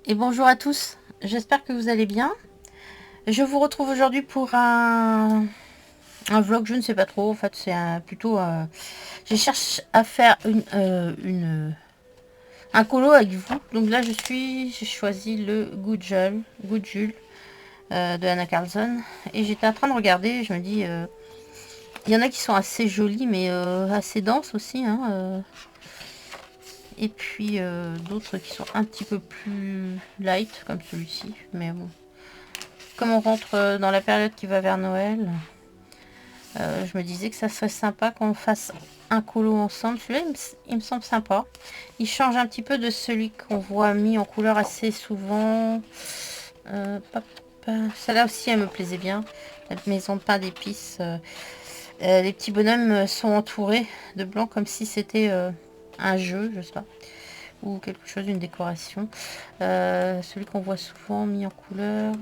Et bonjour à tous, j'espère que vous allez bien. Je vous retrouve aujourd'hui pour un vlog, je ne sais pas trop, en fait c'est plutôt... je cherche à faire un colo avec vous. Donc là j'ai choisi le Good Jules de Anna Carlson. Et j'étais en train de regarder, je me dis... il y en a qui sont assez jolis mais assez denses aussi. Hein, et puis d'autres qui sont un petit peu plus light comme celui-ci. Mais bon. Comme on rentre dans la période qui va vers Noël, je me disais que ça serait sympa qu'on fasse un colo ensemble. Celui-là, il me semble sympa. Il change un petit peu de celui qu'on voit mis en couleur assez souvent. Celle-là aussi, elle me plaisait bien. La maison de pain d'épices. Les petits bonhommes sont entourés de blanc comme si c'était un jeu, je sais pas. Ou quelque chose, une décoration. Celui qu'on voit souvent mis en couleur...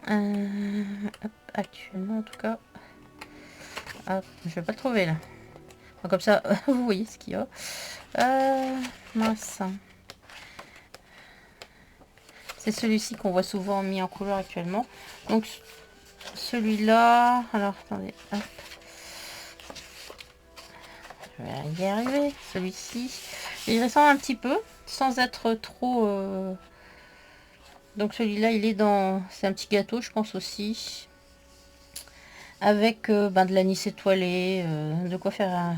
hop, actuellement en tout cas. Hop, je vais pas le trouver là. Donc, comme ça, vous voyez ce qu'il y a. Mince. C'est celui-ci qu'on voit souvent mis en couleur actuellement. Donc celui-là. Alors attendez. Hop. Je vais y arriver. Celui-ci. Il ressemble un petit peu. Sans être trop... Donc celui-là, il est dans... C'est un petit gâteau, je pense aussi. Avec de l'anis étoilé. De quoi faire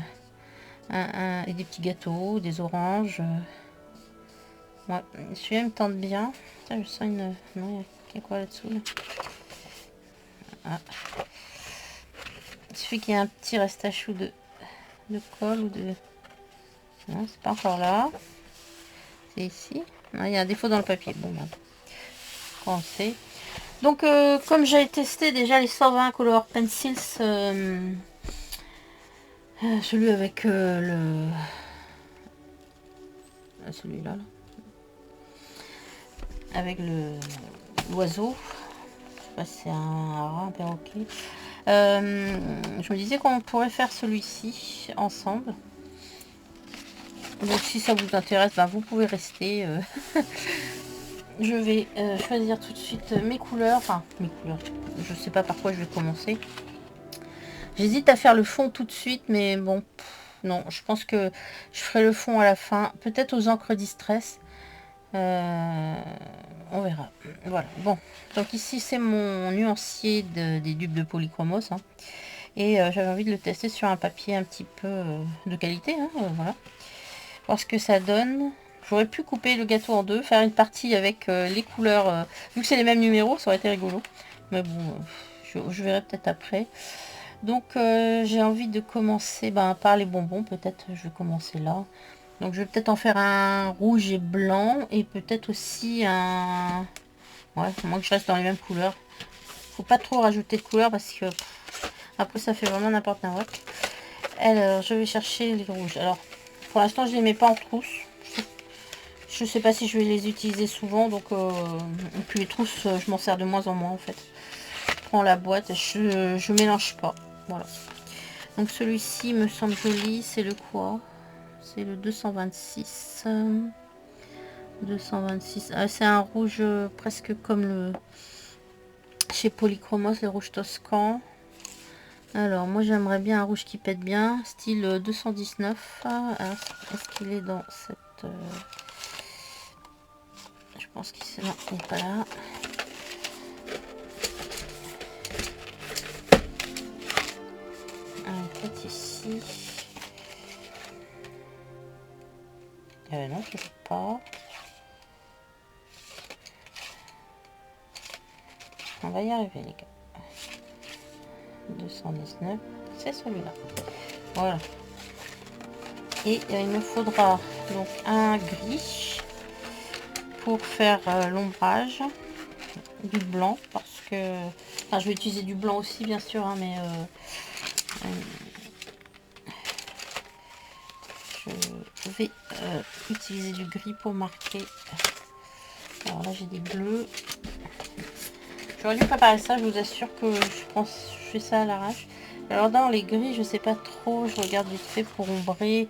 et des petits gâteaux, des oranges. Ouais, celui-là me tente bien. Tiens, je sens une... Non, il y a quoi là-dessous là. Ah. Il suffit qu'il y ait un petit reste à chou de colle ou de... Non, c'est pas encore là. C'est ici. Non, il y a un défaut dans le papier. Bon, ben, on sait. Donc, comme j'ai testé déjà les 120 Color Pencils, celui avec celui-là, là. Avec l'oiseau. Je sais pas si c'est un rat, un perroquet. Je me disais qu'on pourrait faire celui-ci ensemble. Donc si ça vous intéresse, ben, vous pouvez rester. Je vais choisir tout de suite mes couleurs. Enfin, mes couleurs. Je sais pas par quoi je vais commencer. J'hésite à faire le fond tout de suite, mais bon, non. Je pense que je ferai le fond à la fin. Peut-être aux encres Distress. On verra. Voilà. Bon. Donc ici, c'est mon nuancier des dupes de Polychromos. Hein. Et j'avais envie de le tester sur un papier un petit peu de qualité. Hein, voilà. Voir ce que ça donne. J'aurais pu couper le gâteau en deux, faire une partie avec les couleurs. Vu que c'est les mêmes numéros, ça aurait été rigolo. Mais bon, je verrai peut-être après. Donc j'ai envie de commencer par les bonbons. Peut-être je vais commencer là. Donc je vais peut-être en faire un rouge et blanc. Et peut-être aussi un... Ouais, moi que je reste dans les mêmes couleurs. Faut pas trop rajouter de couleurs parce que après ça fait vraiment n'importe quoi. Alors je vais chercher les rouges. Alors pour l'instant je les mets pas en trousse. Je sais pas si je vais les utiliser souvent. Donc et puis les trousses je m'en sers de moins en moins en fait. Je prends la boîte, je mélange pas. Voilà. Donc celui-ci me semble joli. C'est le quoi? C'est le 226. 226. Ah, c'est un rouge presque comme le chez Polychromos, le rouge toscan. Alors moi j'aimerais bien un rouge qui pète bien, style 219. Est-ce qu'il est dans cette... Je pense qu'il non, il n'est pas là. Peut-être ici. Non, je ne sais pas. On va y arriver les gars. 219, c'est celui-là. Voilà. Et il me faudra donc un gris pour faire l'ombrage, du blanc parce que... Enfin, je vais utiliser du blanc aussi bien sûr, hein, mais je vais utiliser du gris pour marquer. Alors là j'ai des bleus. J'aurais dû préparer ça, je vous assure que je fais ça à l'arrache. Alors dans les gris, je sais pas trop, je regarde vite fait pour ombrer.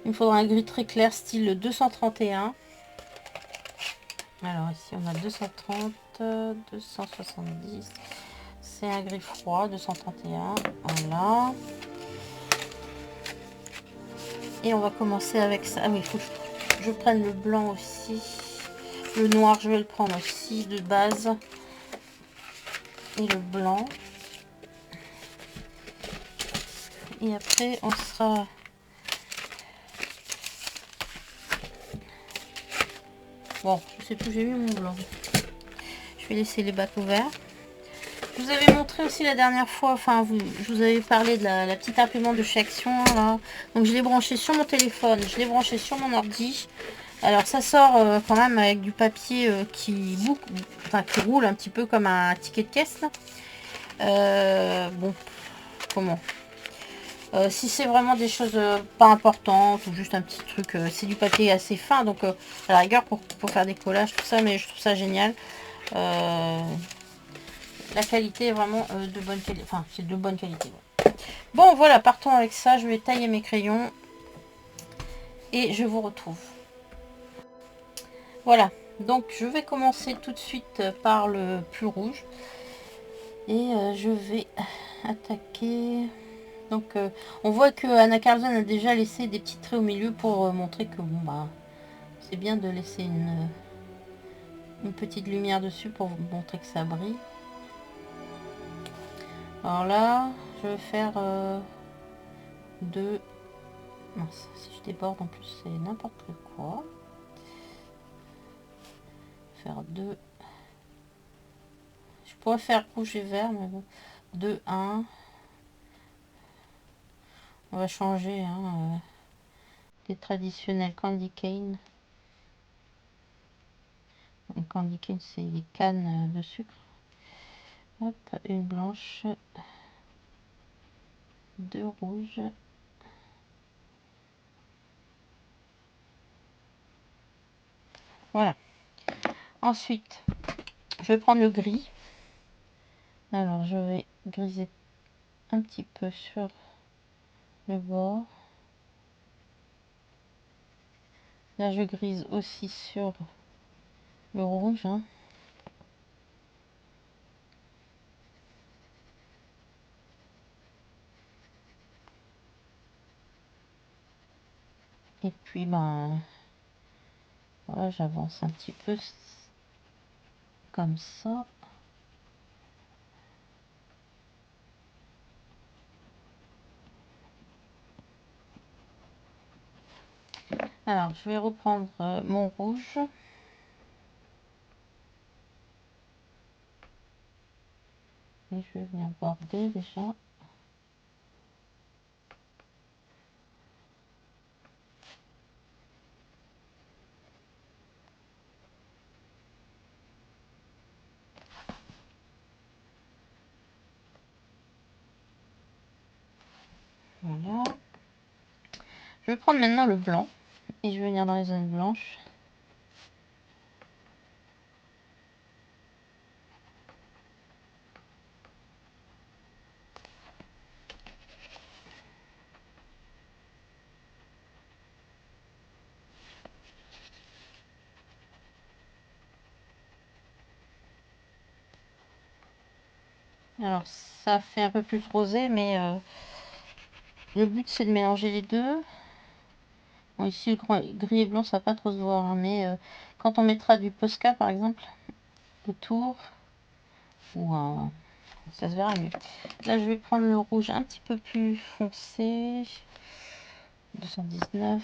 Il me faudra un gris très clair, style 231. Alors ici on a 230, 270. C'est un gris froid, 231. Voilà. Et on va commencer avec ça. Ah oui, il faut que je prenne le blanc aussi. Le noir, je vais le prendre aussi de base. Et le blanc. Et après, on sera... Bon, je sais plus, j'ai mis mon blanc. Je vais laisser les bacs ouverts. Je vous avais montré aussi la dernière fois, enfin, je vous avais parlé de la petite imprimante de chez Action, là. Donc, je l'ai branché sur mon téléphone, je l'ai branché sur mon ordi. Alors, ça sort quand même avec du papier qui roule un petit peu comme un ticket de caisse, là. Bon, comment si c'est vraiment des choses pas importantes ou juste un petit truc, c'est du papier assez fin, donc à la rigueur pour faire des collages, tout ça, mais je trouve ça génial. La qualité est vraiment de bonne qualité, enfin c'est de bonne qualité. Ouais. Bon voilà, partons avec ça, je vais tailler mes crayons et je vous retrouve. Voilà, donc je vais commencer tout de suite par le plus rouge et je vais attaquer. Donc on voit que Anna Carlson a déjà laissé des petits traits au milieu pour montrer que bon bah c'est bien de laisser une petite lumière dessus pour vous montrer que ça brille. Alors là je vais faire deux. Mince, si je déborde en plus c'est n'importe quoi. Faire deux. Je pourrais faire rouge et vert mais bon. 2, 1. On va changer hein, des traditionnels candy cane. Les candy cane c'est des cannes de sucre. Hop, une blanche, deux rouges. Voilà. Ensuite, je vais prendre le gris. Alors, je vais griser un petit peu sur le bord. Là, je grise aussi sur le rouge. Hein. Et puis, ben, voilà, j'avance un petit peu comme ça. Alors, je vais reprendre mon rouge. Et je vais venir border déjà. Voilà. Je vais prendre maintenant le blanc. Et je vais venir dans les zones blanches. Alors, ça fait un peu plus rosé, mais le but c'est de mélanger les deux. Bon, ici, le gris et blanc, ça va pas trop se voir, hein, mais quand on mettra du Posca, par exemple, autour, ou ça se verra mieux. Là, je vais prendre le rouge un petit peu plus foncé. 219.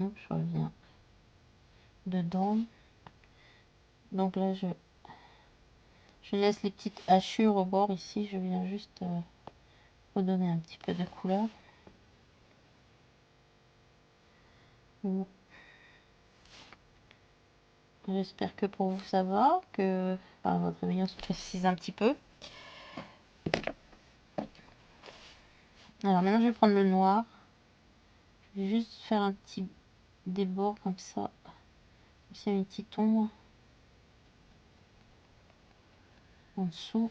Hop, je reviens dedans. Donc là, je laisse les petites hachures au bord ici. Je viens juste redonner un petit peu de couleur. Bon. J'espère que pour vous ça va, que votre réveillon se précise un petit peu. Alors maintenant je vais prendre le noir. Je vais juste faire un petit débord comme ça. S'il y a une petite ombre en dessous.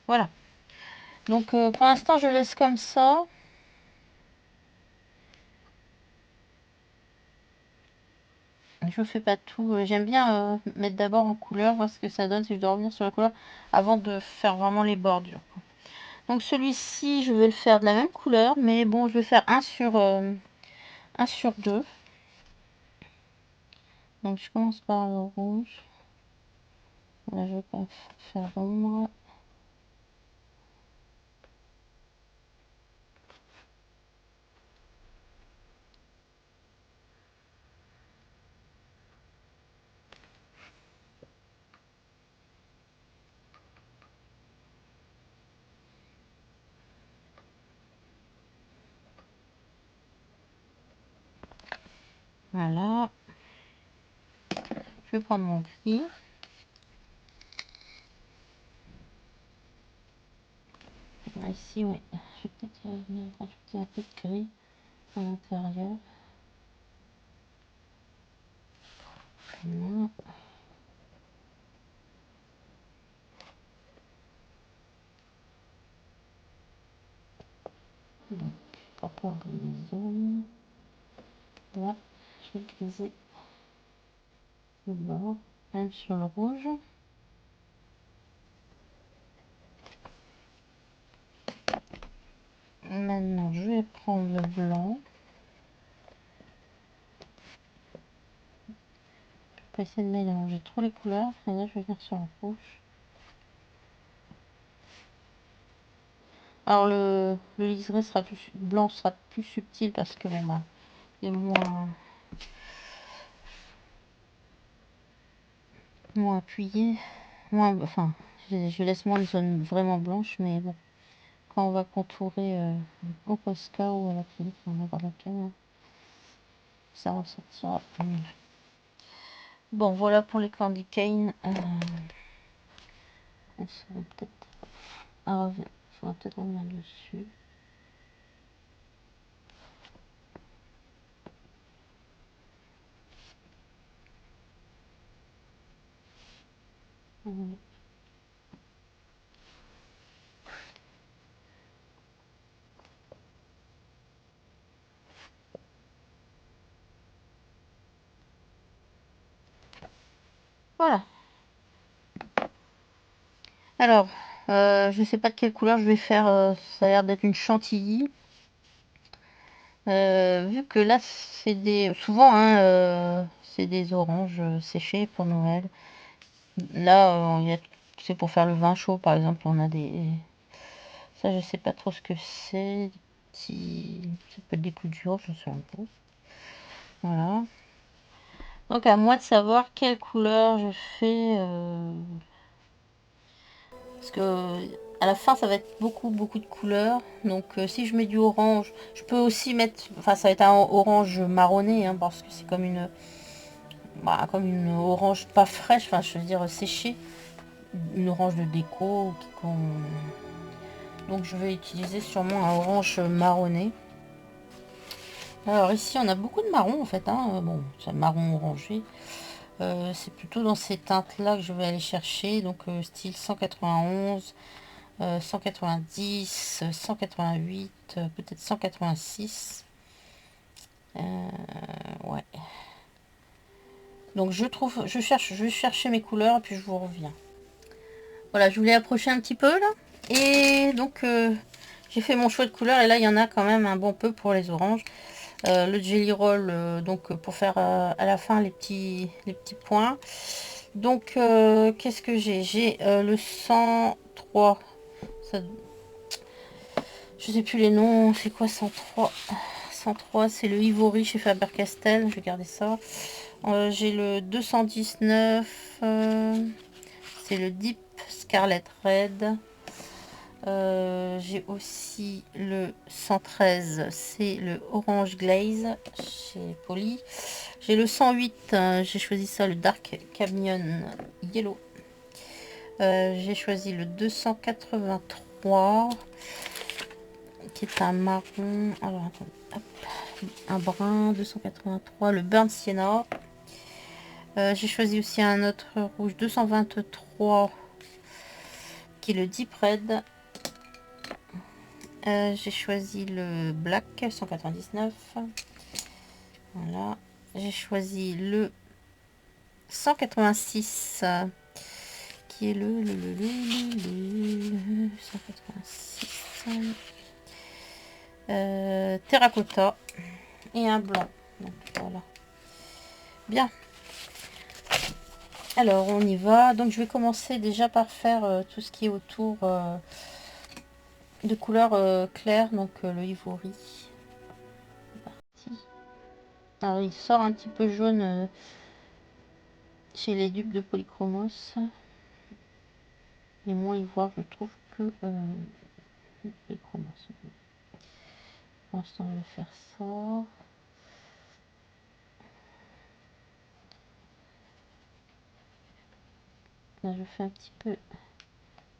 Voilà. Donc pour l'instant je laisse comme ça. Je fais pas tout. J'aime bien mettre d'abord en couleur, voir ce que ça donne si je dois revenir sur la couleur avant de faire vraiment les bordures. Donc celui-ci, je vais le faire de la même couleur, mais bon, je vais faire 1 sur 2. Donc je commence par le rouge. Là, je vais pas faire l'ombre. Voilà. Je vais prendre mon gris. Ici, oui. Je vais peut-être rajouter un peu de gris à l'intérieur. Voilà. Donc, pour prendre les zones. Là, je vais griser le bord, même sur le rouge. Maintenant, je vais prendre le blanc. Je vais pas essayer de mélanger trop les couleurs. Et là, je vais venir sur le rouge. Alors, le liseré sera plus blanc, sera plus subtil parce que bon, bah, il est moins appuyé. Enfin, je laisse moins les zones vraiment blanches, mais bon, quand on va contourer au Posca ou à la clinique, on va voir laquelle, ça ressortira mieux. Bon, voilà pour les candy cane. On serait peut-être. Ah, il faudra peut-être revenir dessus. Voilà. Alors, je sais pas de quelle couleur je vais faire. Ça a l'air d'être une chantilly. Vu que là, c'est des. Souvent, hein, c'est des oranges séchées pour Noël. Là, c'est pour faire le vin chaud, par exemple. On a des. Ça, je sais pas trop ce que c'est. Ça peut être des clous de girofle, je sais un peu. Voilà. Donc, à moi de savoir quelle couleur je fais. Parce que à la fin, ça va être beaucoup de couleurs. Donc, si je mets du orange, je peux aussi mettre. Enfin, ça va être un orange marronné, hein, parce que c'est comme une orange pas fraîche. Enfin, je veux dire séchée, une orange de déco. Donc, je vais utiliser sûrement un orange marronné. Alors ici, on a beaucoup de marron en fait. Hein. Bon, c'est marron orangé. C'est plutôt dans ces teintes-là que je vais aller chercher. Donc, style 191. 190, 188, peut-être 186. Ouais. Donc je vais chercher mes couleurs et puis je vous reviens. Voilà, je voulais approcher un petit peu là. Et donc j'ai fait mon choix de couleurs et là il y en a quand même un bon peu pour les oranges. Le Jelly Roll, donc pour faire à la fin les petits points. Donc qu'est-ce que j'ai? J'ai le 103. Ça, je sais plus les noms, c'est quoi 103? 103, c'est le Ivory chez Faber-Castell, je vais garder ça. J'ai le 219, c'est le Deep Scarlet Red. J'ai aussi le 113, c'est le Orange Glaze chez Poly. J'ai le 108, j'ai choisi ça, le Dark Canyon Yellow. J'ai choisi le 283, qui est un marron. Alors attendez, hop, un brun, 283, le Burnt Sienna. J'ai choisi aussi un autre rouge, 223, qui est le Deep Red. J'ai choisi le Black 199. Voilà. J'ai choisi le 186, qui est le 186. Terracotta et un blanc. Donc, voilà. Bien. Alors on y va. Donc je vais commencer déjà par faire tout ce qui est autour de couleur claire, donc le ivory. C'est parti. Alors il sort un petit peu jaune chez les dupes de Polychromos. Et moins ivoire je trouve que Polychromos. Pour l'instant je vais faire ça. Là je fais un petit peu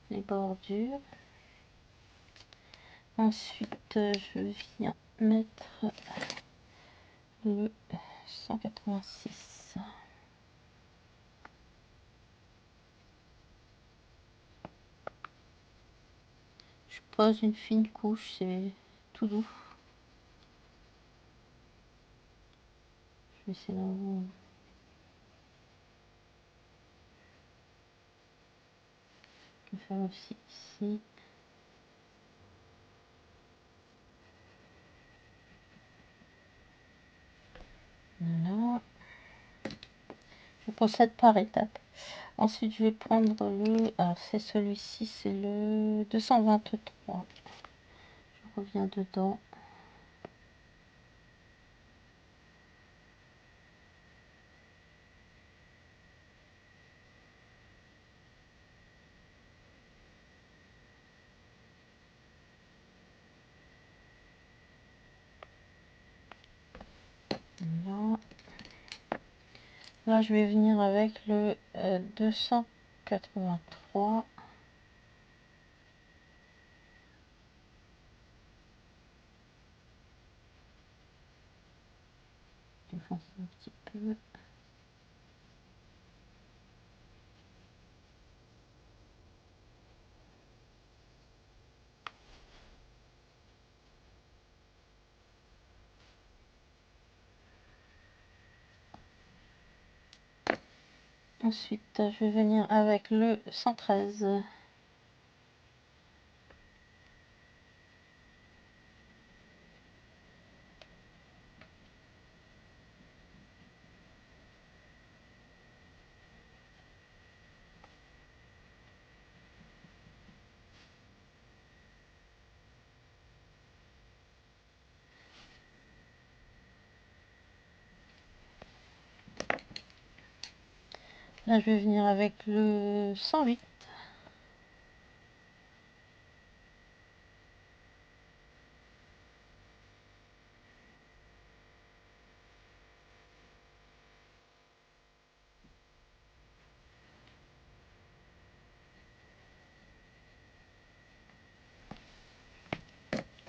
les bordures. Ensuite je viens mettre le 186. Je pose une fine couche, c'est tout doux. Je vais essayer d'en faire aussi ici. Voilà. Je procède par étapes. Ensuite, je vais prendre le... Alors, c'est celui-ci, c'est le 223. Je reviens dedans. Voilà. Là, je vais venir avec le 283. Je fonce un petit peu. Ensuite, je vais venir avec le 113. Là, je vais venir avec le 108.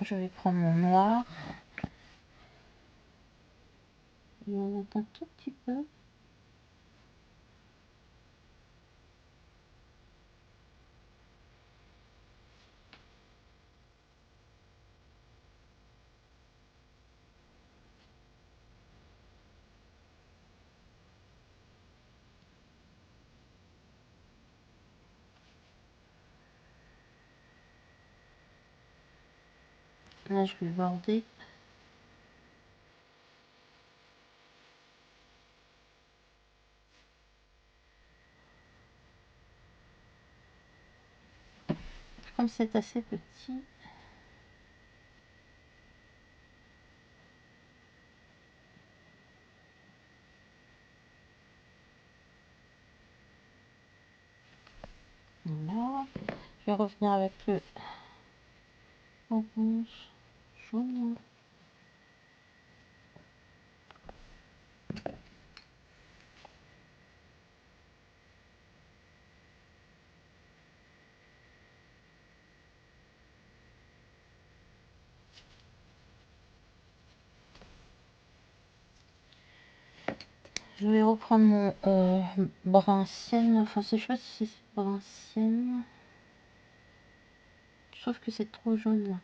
Je vais prendre mon noir. Je vais en mettre un tout petit peu. Là, je vais border. Comme c'est assez petit, voilà. Je vais revenir avec le orange, jaune. Je vais reprendre mon brun sienne, enfin je sais pas si c'est brun sienne. Je trouve que c'est trop jaune là.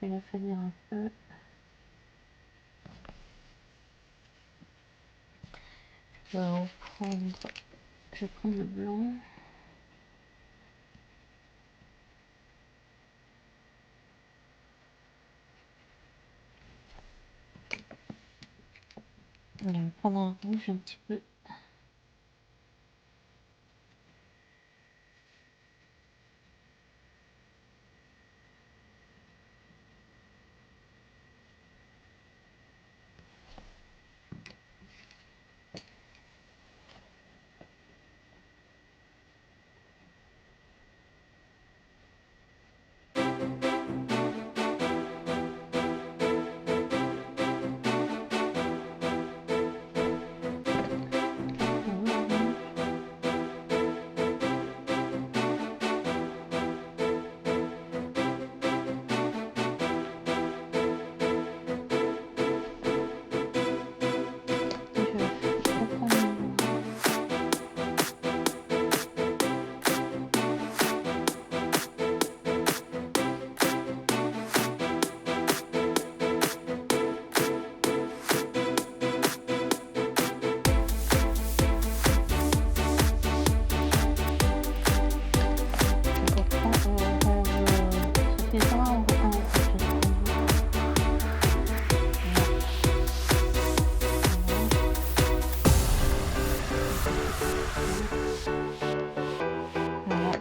Je vais la faner un peu. Je vais prendre le blanc. Je vais prendre un rouge un petit peu.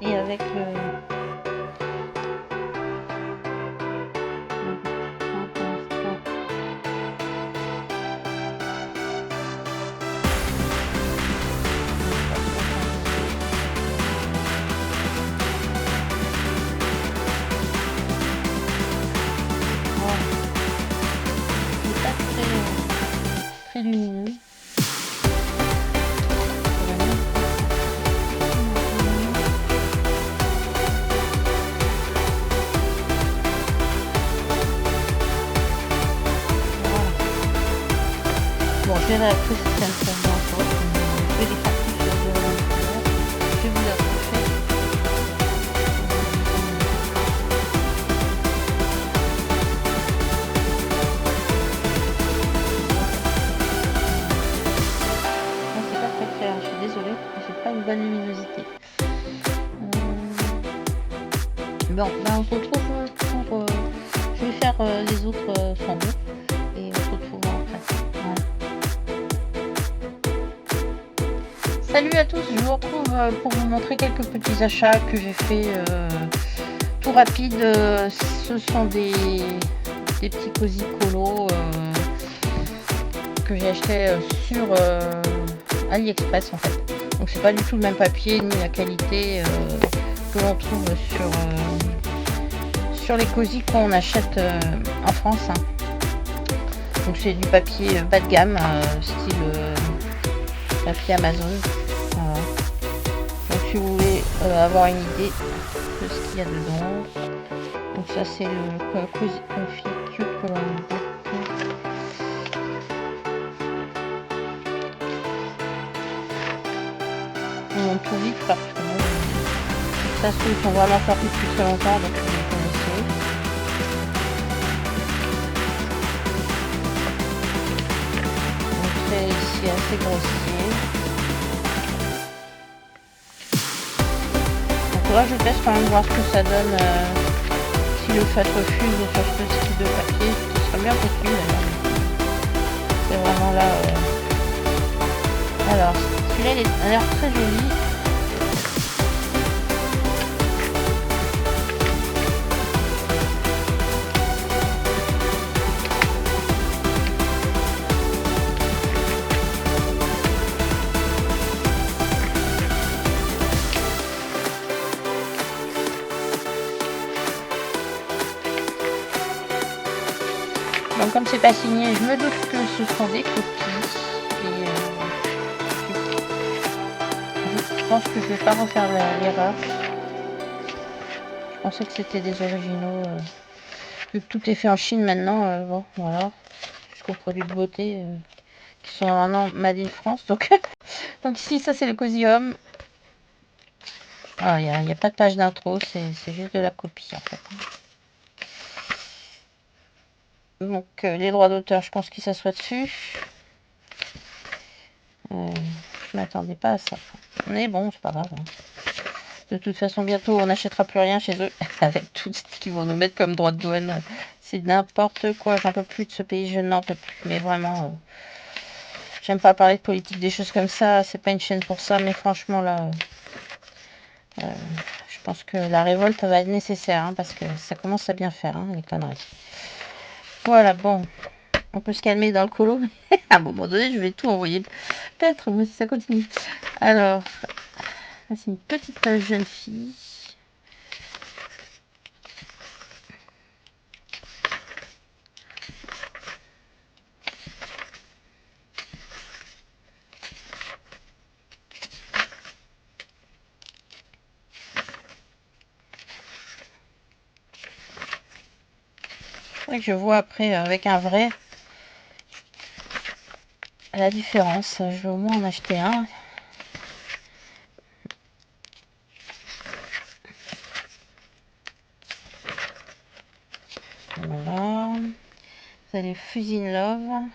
Et avec très lumineux. Bon, je verrai après si ça me convient encore. Je vais les faire plus sur le je vais vous approcher. C'est pas très clair, je suis désolée, j'ai pas une bonne luminosité. Bon, ben on se retrouve pour... je vais faire les autres flambeaux et on se retrouve après. Voilà. Salut à tous, je vous retrouve pour vous montrer quelques petits achats que j'ai fait tout rapide. Ce sont des petits cosy colos que j'ai acheté sur AliExpress en fait. Donc c'est pas du tout le même papier ni la qualité que l'on trouve sur les cosy qu'on achète en France. Donc c'est du papier bas de gamme, style papier Amazon. Voilà. Donc si vous voulez avoir une idée de ce qu'il y a dedans. Donc ça c'est le cosy confit que l'on a. On monte tout vite parce que ça se sont vraiment sortis depuis très longtemps, donc vous les connaissez. Donc c'est ici assez grossier. Donc là je teste quand même voir ce que ça donne si le feutre fuse sur ce style de papier, ce serait bien possible d'ailleurs. C'est vraiment là. Alors celui-là il a l'air très joli. Donc comme c'est pas signé, je me doute que ce sont des copies. Et je pense que je vais pas refaire l'erreur. Je pensais que c'était des originaux. Vu que tout est fait en Chine maintenant, bon voilà. Jusqu'aux produits de beauté qui sont vraiment made in France. Donc, donc ici ça c'est le Cozy Home. Il n'y a pas de page d'intro, c'est juste de la copie en fait. Donc les droits d'auteur, je pense qu'ils s'assoient dessus. Je m'attendais pas à ça. Mais bon, c'est pas grave. Hein. De toute façon, bientôt, on n'achètera plus rien chez eux. Avec tout ce qu'ils vont nous mettre comme droit de douane. C'est n'importe quoi. J'en peux plus de ce pays, je n'en peux plus. Mais vraiment, j'aime pas parler de politique, des choses comme ça. C'est pas une chaîne pour ça. Mais franchement, là, je pense que la révolte va être nécessaire. Hein, parce que ça commence à bien faire, hein, les conneries. Voilà, bon. On peut se calmer dans le colo. À un moment donné, je vais tout envoyer. Peut-être, mais si ça continue. Alors, c'est une petite page jeune fille. Que je vois après avec un vrai la différence. Je vais au moins en acheter un. Voilà. Vous allez Fuzzy in Love.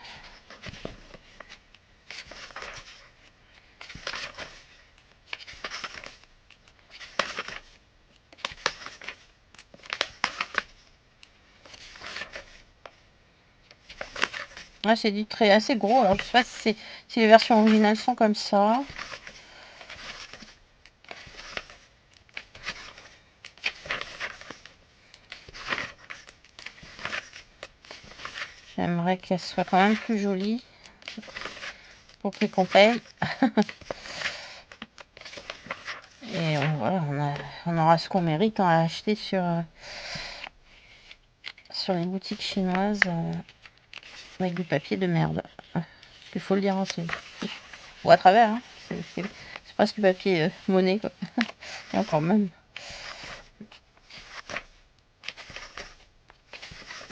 Ah, c'est du trait assez gros. Alors je sais pas si les versions originales sont comme ça. J'aimerais qu'elle soit quand même plus jolie pour qu'on paye. Et voilà, on aura ce qu'on mérite à acheter sur les boutiques chinoises avec du papier de merde. Il faut le dire, hein, ou à travers. Hein, c'est presque du papier monnaie, quoi. Et encore même.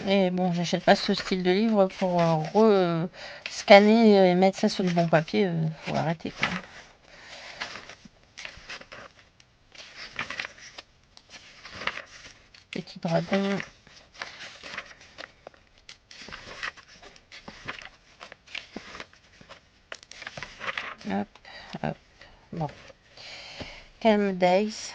Et bon, j'achète pas ce style de livre pour scanner et mettre ça sur du bon papier. Faut arrêter, quoi. Petit dragon. Hop, hop. Bon. Calm Days.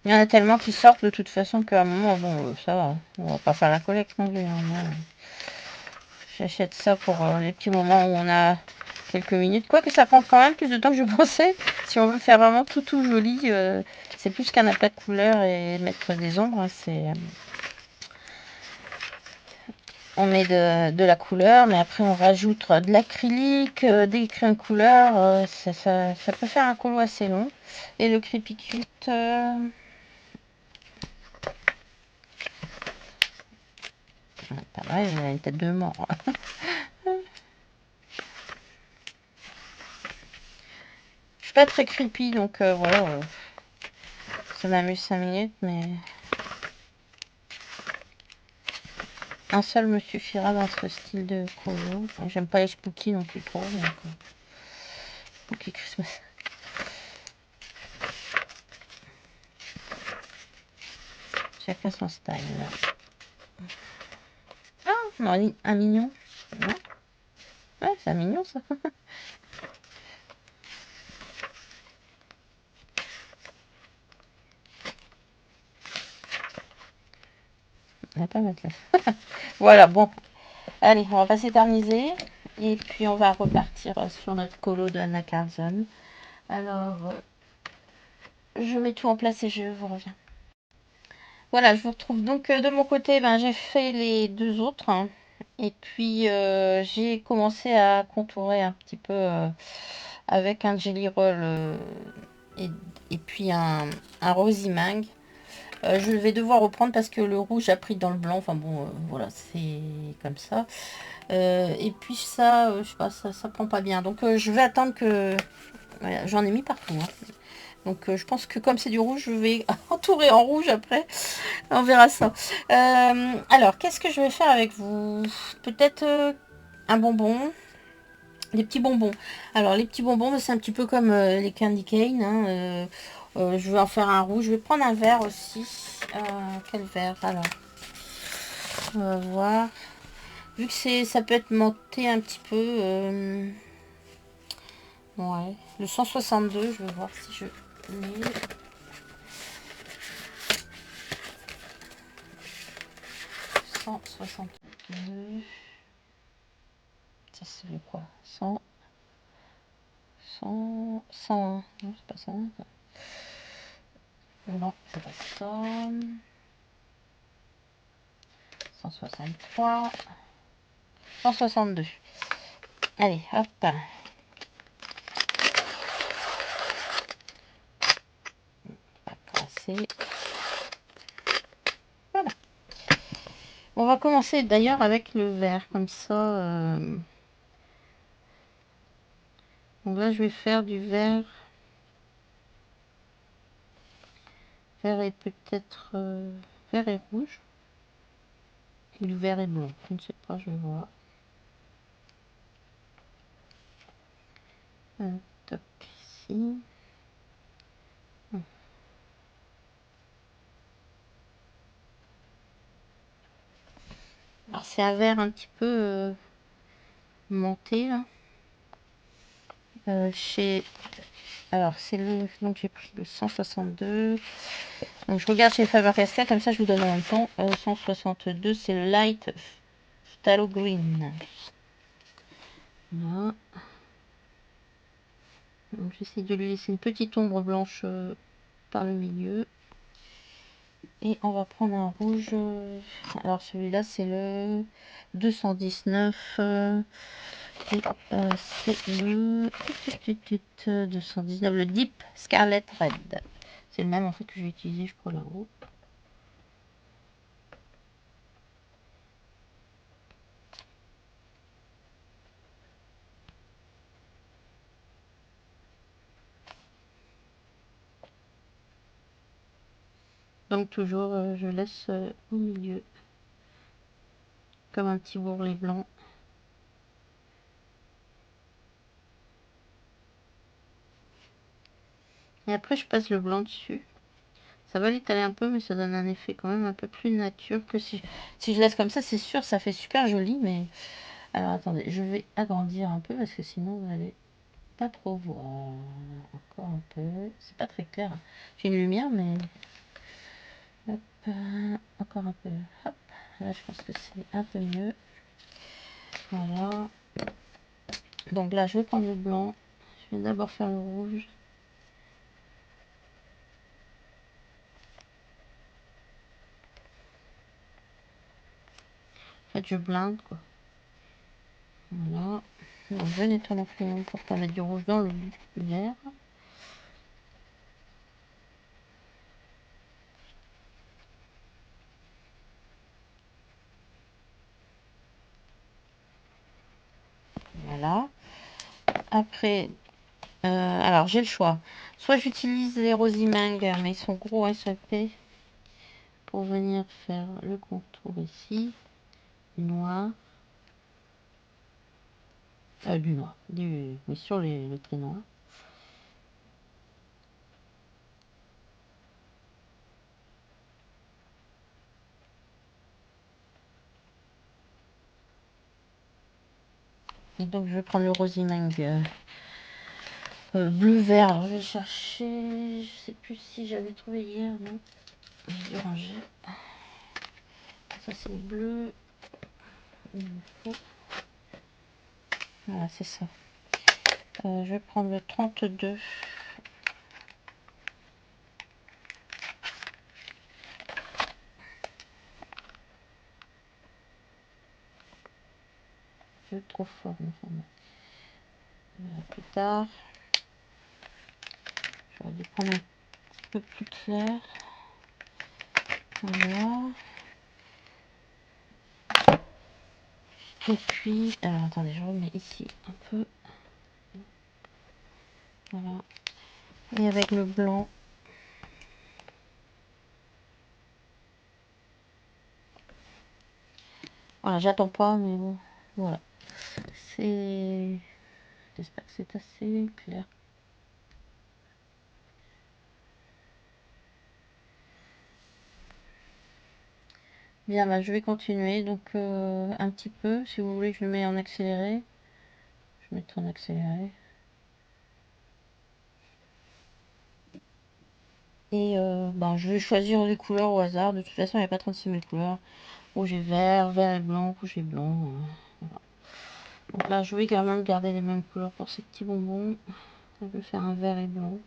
Il y en a tellement qui sortent de toute façon qu'à un moment, bon, ça va. On va pas faire la collecte non plus. Hein, j'achète ça pour les petits moments où on a quelques minutes. Quoique ça prend quand même plus de temps que je pensais. Si on veut faire vraiment tout joli, c'est plus qu'un aplat de couleurs et mettre des ombres. Hein, on met de la couleur, mais après on rajoute de l'acrylique, des crayons de couleur. Ça peut faire un colo assez long. Et le Creepy Cute... pareil, il a une tête de mort. Je suis pas très creepy, donc voilà. Ça m'amuse 5 minutes, mais... Un seul me suffira dans ce style de colo. J'aime pas les spooky non plus trop, donc... Spooky Christmas. Chacun son style. Ah, non, un mignon. Non. Ouais, c'est un mignon, ça. On va pas mettre là. Voilà, bon. Allez, on va s'éterniser. Et puis, on va repartir sur notre colo de Anna Carson. Alors, je mets tout en place et je vous reviens. Voilà, je vous retrouve. Donc, de mon côté, j'ai fait les deux autres. Hein. Et puis j'ai commencé à contourer un petit peu avec un Jelly Roll et, et puis un Rosimang. Je vais devoir reprendre parce que le rouge a pris dans le blanc. Enfin bon, voilà, c'est comme ça. Et puis ça, je sais pas, ça prend pas bien. Donc je vais attendre que... Voilà, j'en ai mis partout, hein. Donc je pense que comme c'est du rouge, je vais entourer en rouge après. On verra ça. Alors, qu'est-ce que je vais faire avec vous? Peut-être un bonbon. Des petits bonbons. Alors, les petits bonbons, c'est un petit peu comme les candy cane, hein. Je vais en faire un rouge. Je vais prendre un vert aussi. Quel vert? Alors, on va voir. Vu que ça peut être monté un petit peu. Ouais. Le 162, je vais voir si je l'ai. 162. Ça c'est quoi? 100. 100. 101. Non, c'est pas ça. Non, c'est pas ça. 163. 162. Allez, hop. Pas casser. Voilà. On va commencer d'ailleurs avec le vert, comme ça. Donc là, je vais faire du vert. Vert et peut-être vert et rouge. Ou du vert et blanc. Je ne sais pas, je vais voir. Top ici. Alors c'est un vert un petit peu monté là. Alors c'est le... Donc j'ai pris le 162. Donc je regarde chez Faber-Castell, comme ça je vous donne en même temps. 162 c'est le Light Phthalo Green. Voilà. J'essaie de lui laisser une petite ombre blanche par le milieu. Et on va prendre un rouge. Alors celui-là c'est le 219. Et c'est le 219, le Deep Scarlet Red. C'est le même en fait que j'ai utilisé pour la roue. Donc toujours je laisse au milieu comme un petit bourrelet blanc. Et après je passe le blanc dessus. Ça va l'étaler un peu mais ça donne un effet quand même un peu plus nature que si je laisse comme ça. C'est sûr ça fait super joli mais... Alors attendez, je vais agrandir un peu parce que sinon vous allez pas trop voir. Encore un peu. C'est pas très clair. J'ai une lumière mais... Hop, encore un peu. Hop. Là je pense que c'est un peu mieux. Voilà. Donc là je vais prendre le blanc. Je vais d'abord faire le rouge. En fait je blinde quoi. Voilà. Donc je nettoie l'imprimante pour pas mettre du rouge dans le vert. Voilà. Après, alors j'ai le choix. Soit j'utilise les Rosimang, mais ils sont gros SAP, pour venir faire le contour ici. Du noir. Du noir. Mais sur les traits noirs. Et donc je vais prendre le Rosimang bleu-vert. Alors je vais chercher. Je sais plus si j'avais trouvé hier, non. J'ai dû ranger. Ça c'est le bleu. Voilà, c'est ça. Je vais prendre le 32. peu trop fort. Enfin, plus tard, j'aurais dû prendre un peu plus clair. Voilà. Et puis, alors attendez, je remets ici un peu. Voilà. Et avec le blanc. Voilà, j'attends pas, mais bon, voilà. C'est... J'espère que c'est assez clair. Bien, bah, je vais continuer, donc un petit peu. Si vous voulez, je le mets en accéléré. Je vais mettre en accéléré. Et ben, je vais choisir les couleurs au hasard. De toute façon, il n'y a pas 36 000 couleurs. Rouge et vert, vert et blanc, rouge et blanc. Voilà. Donc là, je vais quand même garder les mêmes couleurs pour ces petits bonbons. Je vais faire un vert et blanc.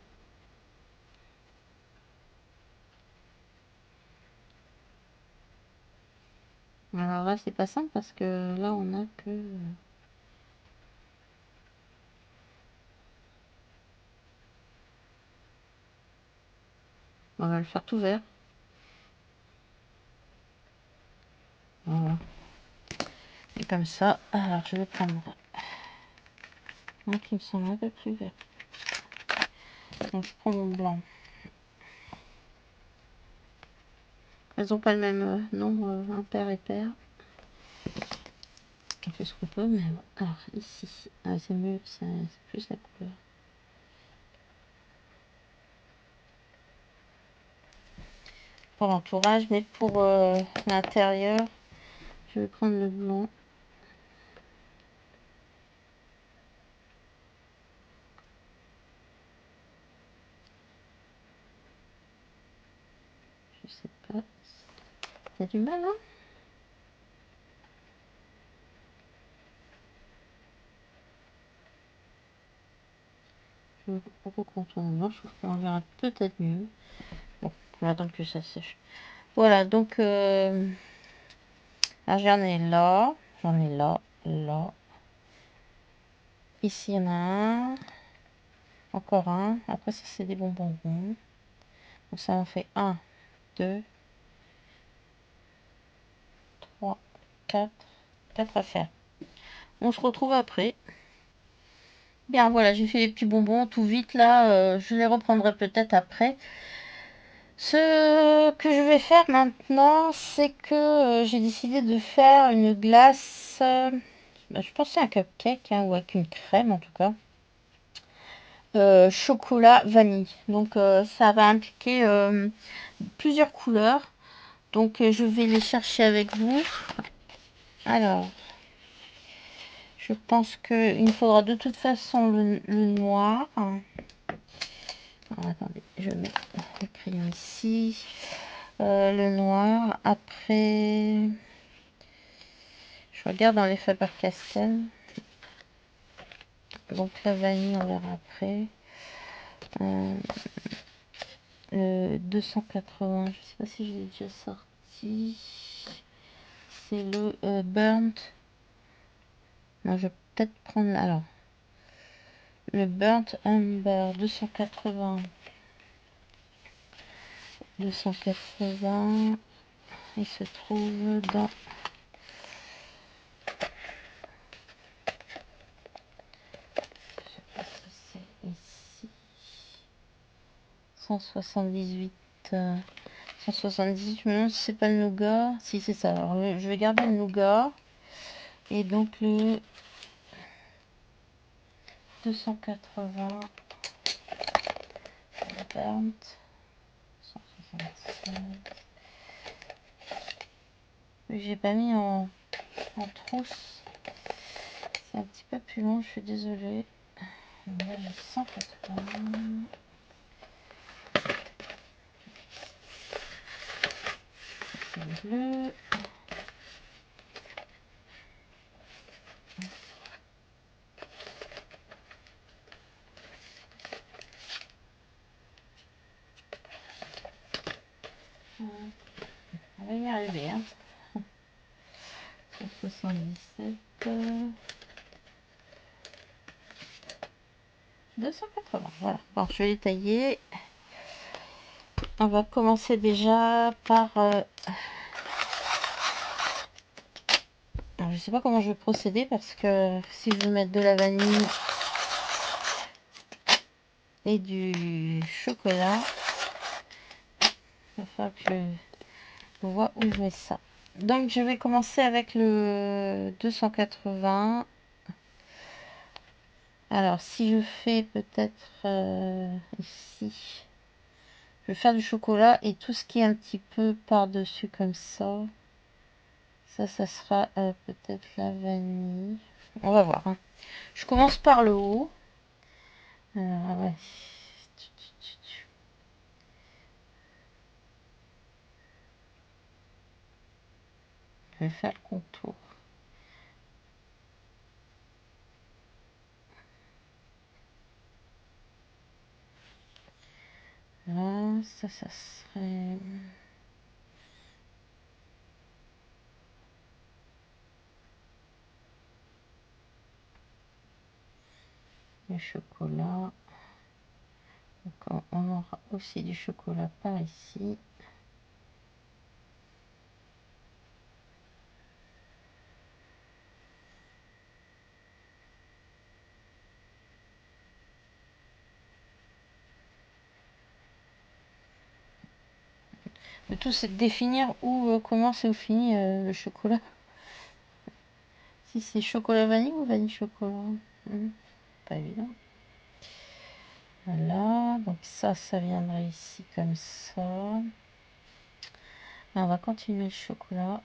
Alors là, c'est pas simple parce que là, on a que... On va le faire tout vert. Voilà. Et comme ça, alors je vais prendre un qui me semble un peu plus vert. Donc je prends mon blanc. Elles n'ont pas le même nombre impair et pair. On fait ce qu'on peut, mais bon. Alors ici, c'est mieux, c'est plus la couleur. Pour l'entourage, mais pour l'intérieur, je vais prendre le blanc. Je sais pas. T'as du mal, hein? Je vais recontourner. Non, je trouve qu'on verra peut-être mieux. Bon, je vais attendre que ça sèche. Voilà, donc alors j'en ai là, là. Ici, il y en a un. Encore un. Après, ça, c'est des bonbons ronds. Donc ça en fait 1, 2, 3, 4. 4 à faire. On se retrouve après. Bien, voilà, j'ai fait les petits bonbons tout vite là. Je les reprendrai peut-être après. Ce que je vais faire maintenant, c'est que j'ai décidé de faire une glace. Je pensais à un cupcake, hein, ou avec une crème en tout cas. Chocolat vanille. Donc ça va impliquer plusieurs couleurs. Donc je vais les chercher avec vous. Alors, je pense qu'il me faudra de toute façon le noir. Alors, attendez, je mets le crayon ici. Le noir. Après, je regarde dans les Faber-Castell. Donc la vanille, on verra après. Le 280, je sais pas si je l'ai déjà sorti. C'est le Burnt. Non, je vais peut-être prendre... Alors, le Burnt Amber 280. 280. Il se trouve dans... Je sais pas ce que c'est ici. 178. 178, je me demande si c'est pas le nougat. Si, c'est ça. Alors, je vais garder le nougat. Et donc, le 280. Burnt. 176. J'ai pas mis en trousse. C'est un petit peu plus long, je suis désolée. Là, j'ai 180. C'est bleu. On va y arriver. Hein. 177. 280, voilà. Bon, je vais les tailler. On va commencer déjà par... je sais pas comment je vais procéder parce que si je veux mettre de la vanille et du chocolat, il va falloir que je vois où je mets ça. Donc je vais commencer avec le 280. Alors si je fais peut-être ici, je vais faire du chocolat et tout ce qui est un petit peu par-dessus comme ça. Ça sera peut-être la vanille. On va voir. Hein. Je commence par le haut. Ouais. Je vais faire le contour. Là, ça serait... Le chocolat. Donc, on aura aussi du chocolat par ici. Le tout, c'est de définir où commence et où finit le chocolat. Si c'est chocolat vanille ou vanille chocolat. Pas évident. Voilà, donc ça viendrait ici comme ça. On va continuer le chocolat.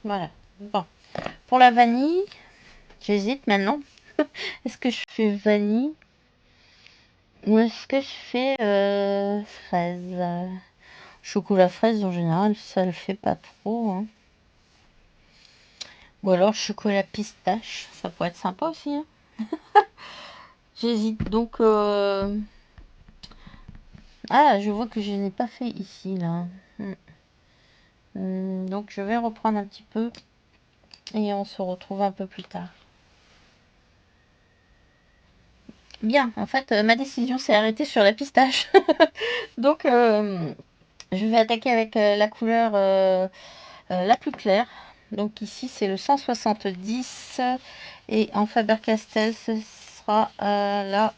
Voilà. Bon. Pour la vanille, j'hésite maintenant. Est-ce que je fais vanille ou est-ce que je fais fraise chocolat fraise en général, ça le fait pas trop. Hein. Ou alors chocolat pistache, ça pourrait être sympa aussi. Hein. J'hésite donc. Ah, je vois que je n'ai pas fait ici là. Donc je vais reprendre un petit peu et on se retrouve un peu plus tard. Bien, en fait, ma décision s'est arrêtée sur la pistache. Donc, je vais attaquer avec la couleur la plus claire. Donc ici, c'est le 170. Et en Faber-Castell, ce sera la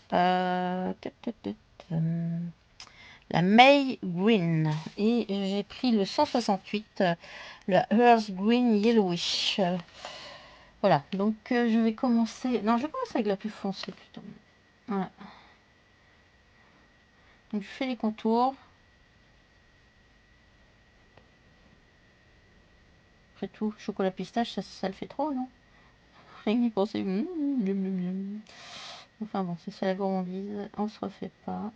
May Green. Et j'ai pris le 168, la Earth Green Yellowish. Voilà, donc je vais commencer... Non, je vais commencer avec la plus foncée plutôt. Voilà. Donc je fais les contours. Après tout, chocolat pistache, ça le fait trop, non? Rien que d'y penser. Enfin bon, c'est ça la gourmandise. On se refait pas.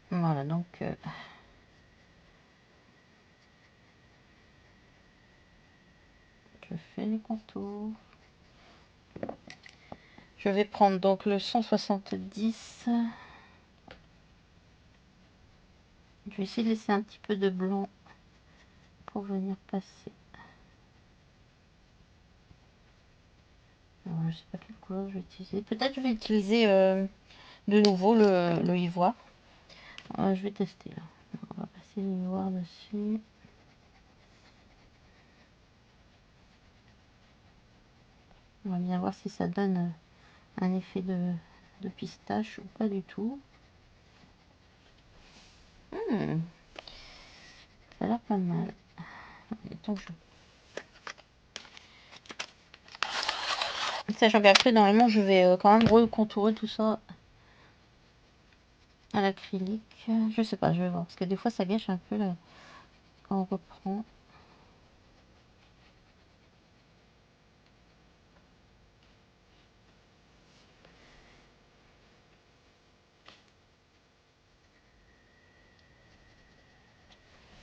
Voilà, donc... je fais les contours. Je vais prendre donc le 170. Je vais essayer de laisser un petit peu de blanc pour venir passer. Alors, je sais pas quelle couleur je vais utiliser. Peut-être je vais utiliser de nouveau le ivoire. Je vais tester là. On va passer l'ivoire dessus. On va bien voir si ça donne un effet de pistache ou pas du tout. Ça a l'air pas mal. Donc sachant qu'après, normalement, je vais quand même recontourer tout ça à l'acrylique. Je sais pas, je vais voir. Parce que des fois, ça gâche un peu là, quand on reprend.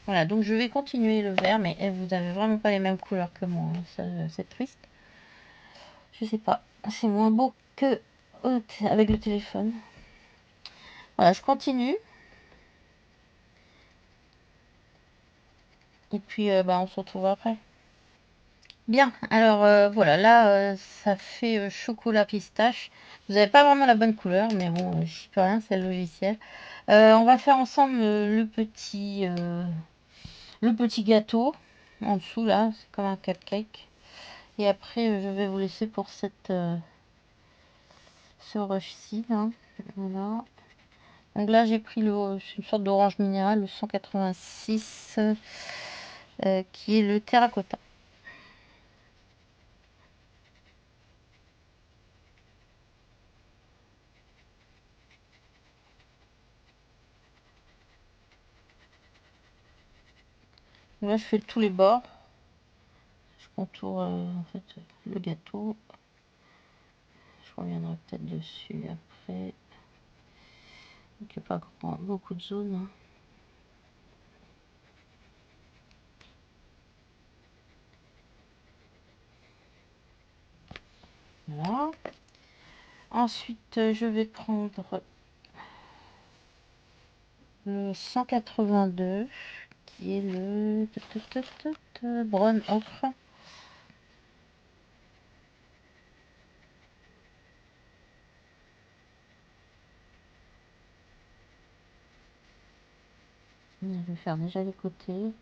Voilà, donc je vais continuer le vert, mais vous avez vraiment pas les mêmes couleurs que moi. Hein. C'est triste. Je sais pas. C'est moins beau que avec le téléphone. Voilà, je continue. Et puis, bah, on se retrouve après. Bien, alors voilà, là, ça fait chocolat pistache. Vous n'avez pas vraiment la bonne couleur, mais bon, j'y peux rien, c'est le logiciel. On va faire ensemble le petit gâteau. En dessous, là, c'est comme un cupcake. Et après, je vais vous laisser pour ce rush-ci. Hein. Voilà. Donc là, j'ai pris c'est une sorte d'orange minéral, le 186, qui est le terracotta. Là, je fais tous les bords. Je contourne en fait le gâteau. Je reviendrai peut-être dessus après. Donc, il n'y a pas beaucoup de zones. Hein. Voilà. Ensuite, je vais prendre le 182 qui est le brown ocre. Je vais faire déjà les côtés.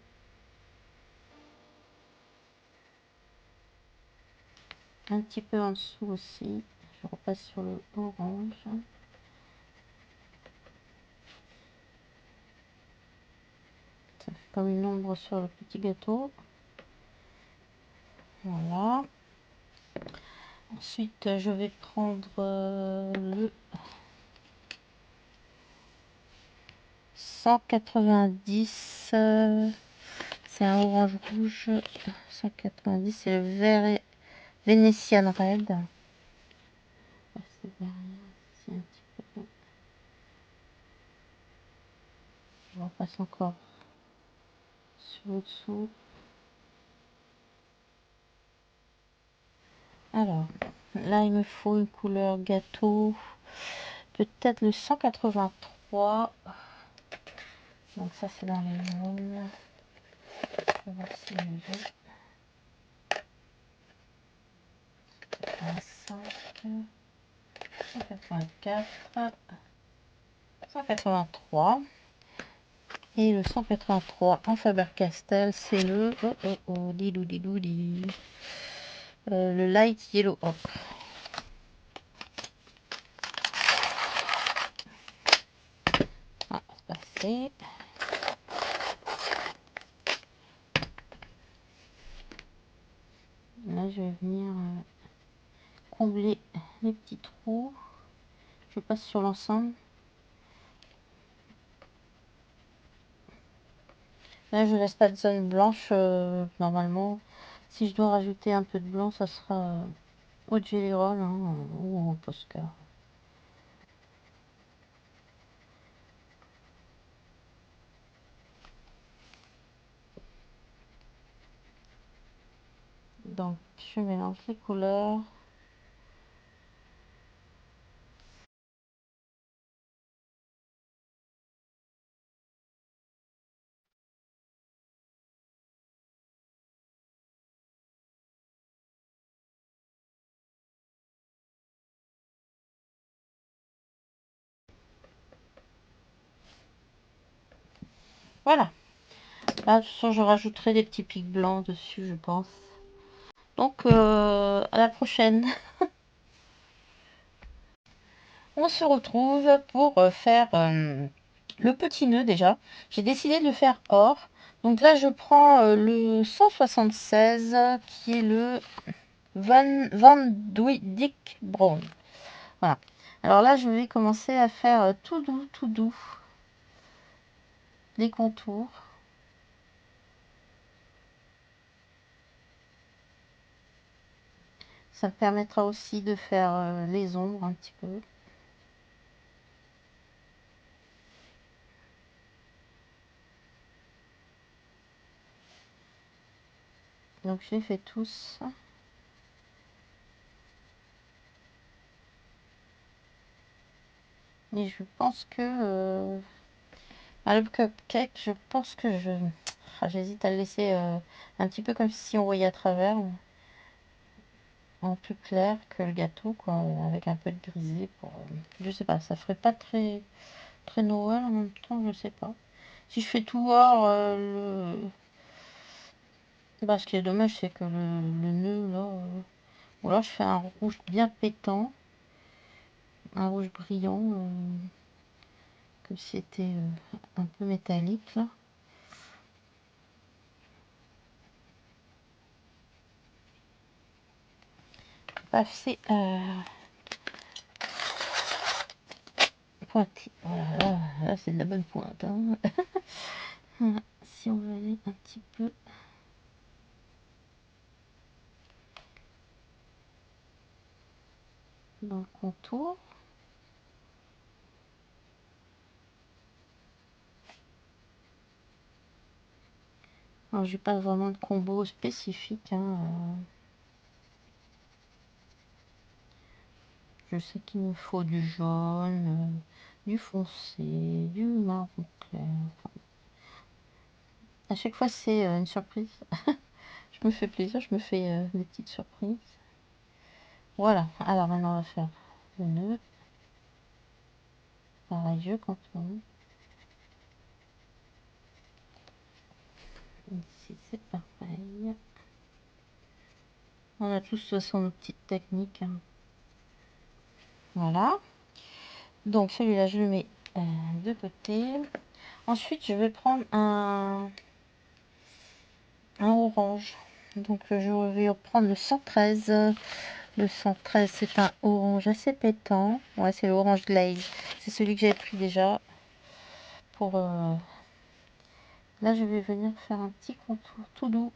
Un petit peu en dessous aussi. Je repasse sur le orange. Ça fait comme une ombre sur le petit gâteau. Voilà. Ensuite, je vais prendre le 190. C'est un orange rouge. 190, c'est le vert Venetian Red. C'est un petit peu. Je repasse encore sur le dessous. Alors, là, il me faut une couleur gâteau. Peut-être le 183. Donc ça, c'est dans les jaunes. Je vais voir si je vais. 184, 183. Et le 183 en Faber-Castell, c'est le le Light Yellow Ocre. Ah, c'est passé. Là, je vais venir combler les petits trous. Je passe sur l'ensemble. Là, je laisse pas de zone blanche. Normalement, si je dois rajouter un peu de blanc, ça sera au Jelly Roll ou au Posca. Donc, je mélange les couleurs. Voilà. Là, de toute façon, je rajouterai des petits pics blancs dessus, je pense. Donc, à la prochaine. On se retrouve pour faire le petit nœud déjà. J'ai décidé de le faire or. Donc là, je prends le 176 qui est le Van Dyck Brown. Voilà. Alors là, je vais commencer à faire tout doux les contours. Ça me permettra aussi de faire les ombres un petit peu. Donc je les fais tous. Et je pense que le cupcake, je pense que j'hésite à le laisser un petit peu comme si on voyait à travers, en plus clair que le gâteau, quoi, avec un peu de grisé pour, je sais pas, ça ferait pas très Noël en même temps, je sais pas. Si je fais tout voir, ce qui est dommage, c'est que le nœud là, ou alors je fais un rouge bien pétant, un rouge brillant, comme si c'était un peu métallique là. C'est pointé. Voilà, là c'est de la bonne pointe. Hein. Voilà. Si on veut aller un petit peu dans le contour. Alors j'ai pas vraiment de combo spécifique. Hein. Je sais qu'il me faut du jaune, du foncé, du marron clair. Enfin, à chaque fois c'est une surprise. Je me fais plaisir, je me fais des petites surprises. Voilà, alors maintenant on va faire le nœud. Pareil, je contourne. Ici c'est pareil. On a tous de toute façon nos petites techniques. Hein. Voilà. Donc celui-là je le mets de côté. Ensuite je vais prendre un orange. Donc je vais reprendre le 113. Le 113 c'est un orange assez pétant. Ouais, c'est l'orange glaze. C'est celui que j'avais pris déjà. Pour là je vais venir faire un petit contour tout doux.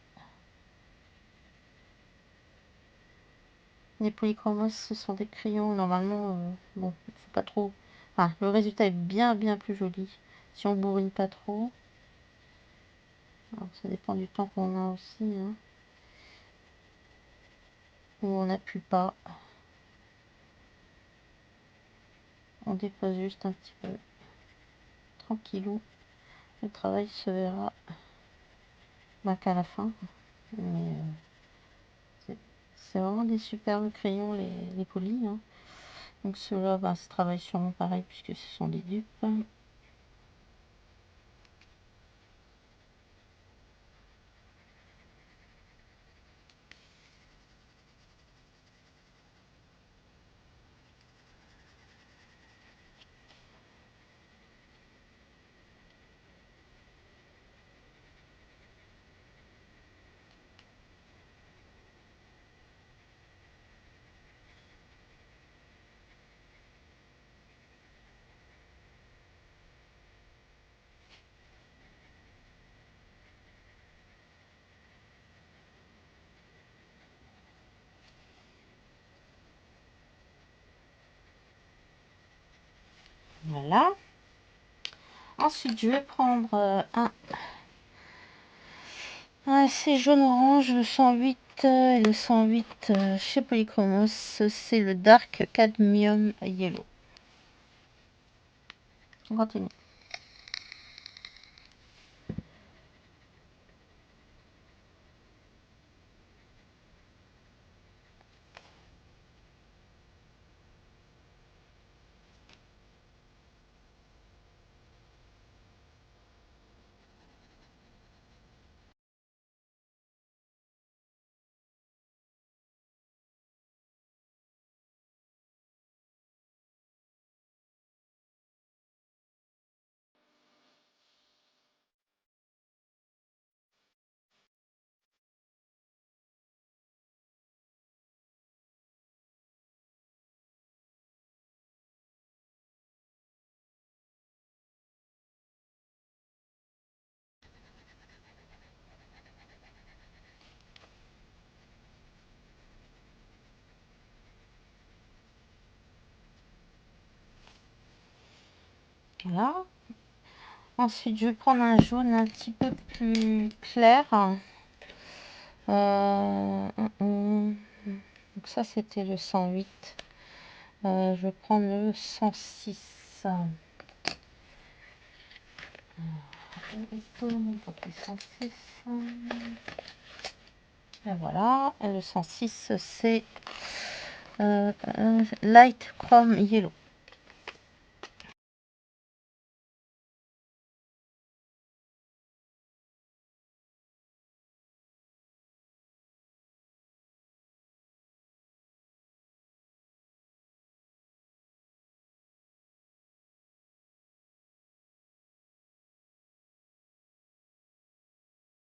Les polychromos ce sont des crayons normalement bon, faut pas trop. Enfin, le résultat est bien plus joli si on bourrine pas trop. Alors, ça dépend du temps qu'on a aussi. Hein. Ou on n'appuie pas. On dépose juste un petit peu. Tranquillou. Le travail se verra qu'à la fin. Mais C'est vraiment des superbes crayons, les polis, hein. Donc ceux-là, bah, ça travaille sûrement pareil puisque ce sont des dupes. Voilà. Ensuite, je vais prendre c'est jaune-orange, le 108 et le 108 chez Polychromos. C'est le Dark Cadmium Yellow. On continue. Voilà. Ensuite, je vais prendre un jaune un petit peu plus clair. Donc ça, c'était le 108. Je vais prendre le 106. Et voilà. Et le 106, c'est Light Chrome Yellow.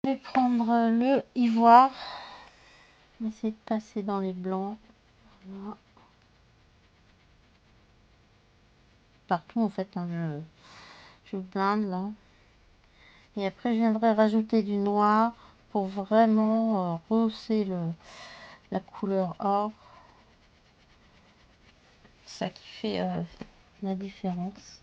Je vais prendre le ivoire. Je vais essayer de passer dans les blancs. Voilà. Partout en fait, hein, je blinde là. Et après je viendrai rajouter du noir pour vraiment rehausser la couleur or. C'est ça qui fait la différence.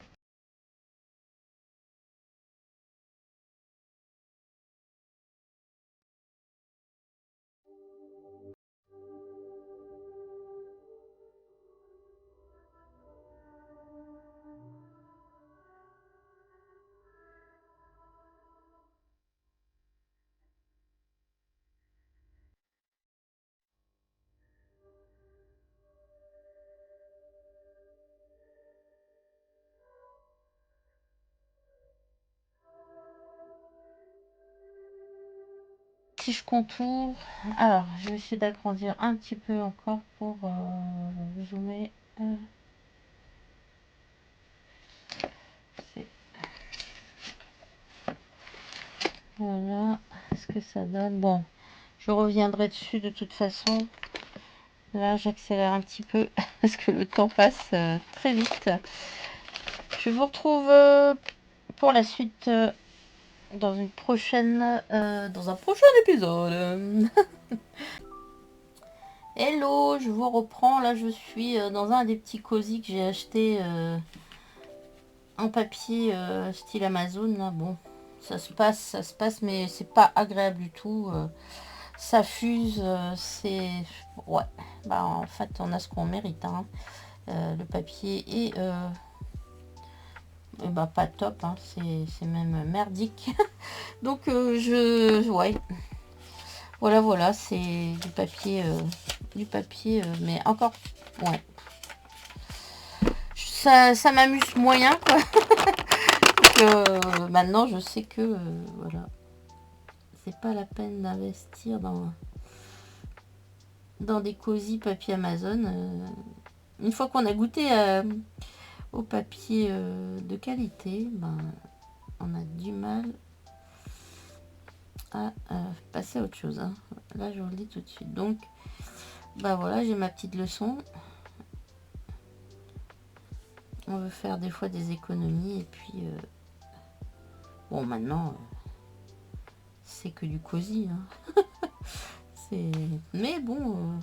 Si je contourne, alors je vais essayer d'agrandir un petit peu encore pour zoomer. Voilà ce que ça donne. Bon, je reviendrai dessus de toute façon. Là, j'accélère un petit peu parce que le temps passe très vite. Je vous retrouve pour la suite dans un prochain épisode. Hello, je vous reprends. Là, je suis dans un des petits cosy que j'ai acheté en papier style Amazon. Là. Bon, ça se passe, mais c'est pas agréable du tout. Ça fuse, c'est... Ouais, bah en fait, on a ce qu'on mérite. Hein. Le papier est... bah pas top, hein. C'est même merdique. Donc, ouais. Voilà, c'est du papier du papier, mais encore, ouais. Ça m'amuse moyen, quoi. Donc, maintenant, je sais que, voilà, c'est pas la peine d'investir dans des cosy papier Amazon. Une fois qu'on a goûté au papier de qualité, ben, on a du mal à passer à autre chose, hein. Là, je vous le dis tout de suite. Donc, bah voilà, j'ai ma petite leçon. On veut faire des fois des économies et puis bon, maintenant c'est que du cosy, hein. Mais bon,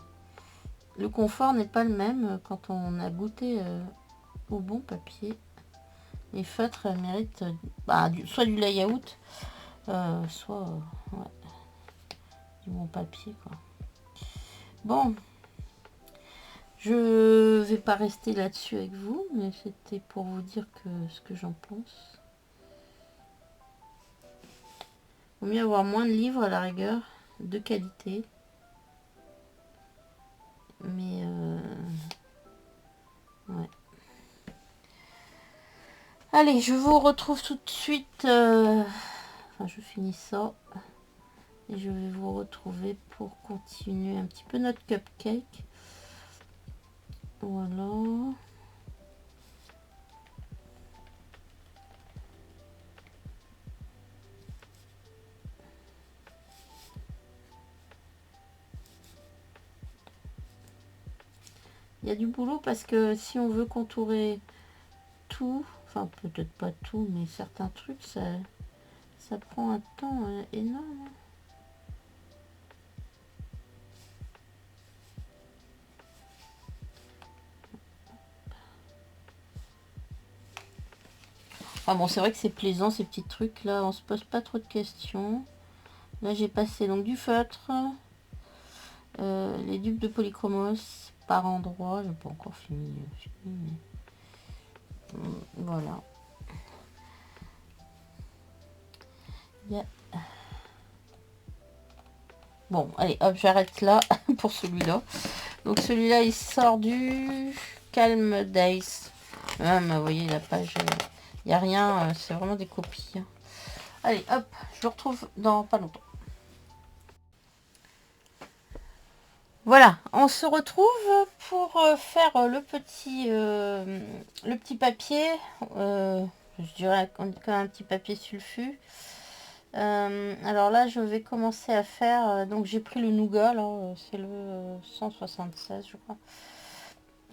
le confort n'est pas le même quand on a goûté au bon papier. Les feutres méritent soit du layout, soit ouais, du bon papier, quoi. Bon, je vais pas rester là-dessus avec vous, mais c'était pour vous dire ce que j'en pense. Vaut mieux avoir moins de livres à la rigueur, de qualité. Mais ouais. Allez, je vous retrouve tout de suite. Enfin, je finis ça. Et je vais vous retrouver pour continuer un petit peu notre cupcake. Voilà. Il y a du boulot parce que si on veut contourer tout, enfin peut-être pas tout, mais certains trucs, ça prend un temps énorme. Enfin bon, c'est vrai que c'est plaisant ces petits trucs là, on se pose pas trop de questions. Là j'ai passé donc du feutre, les dupes de polychromos par endroit, j'ai pas encore fini, mais voilà. Bon, allez, hop, j'arrête là pour celui-là. Donc celui-là, il sort du Calm Days. Même, vous voyez, la page, il n'y a rien, c'est vraiment des copies, hein. Allez, hop, je le retrouve dans pas longtemps. Voilà, on se retrouve pour faire le petit papier. Je dirais quand même un petit papier sulfu. Alors là, je vais commencer à faire. Donc j'ai pris le nougat, là, c'est le 176, je crois.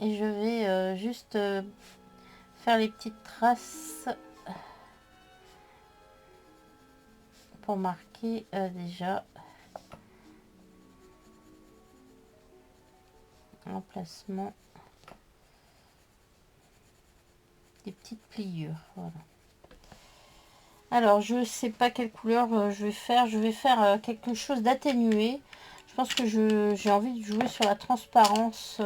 Et je vais juste faire les petites traces pour marquer déjà l'emplacement des petites pliures. Voilà. Alors, je sais pas quelle couleur je vais faire. Je vais faire quelque chose d'atténué. Je pense que j'ai envie de jouer sur la transparence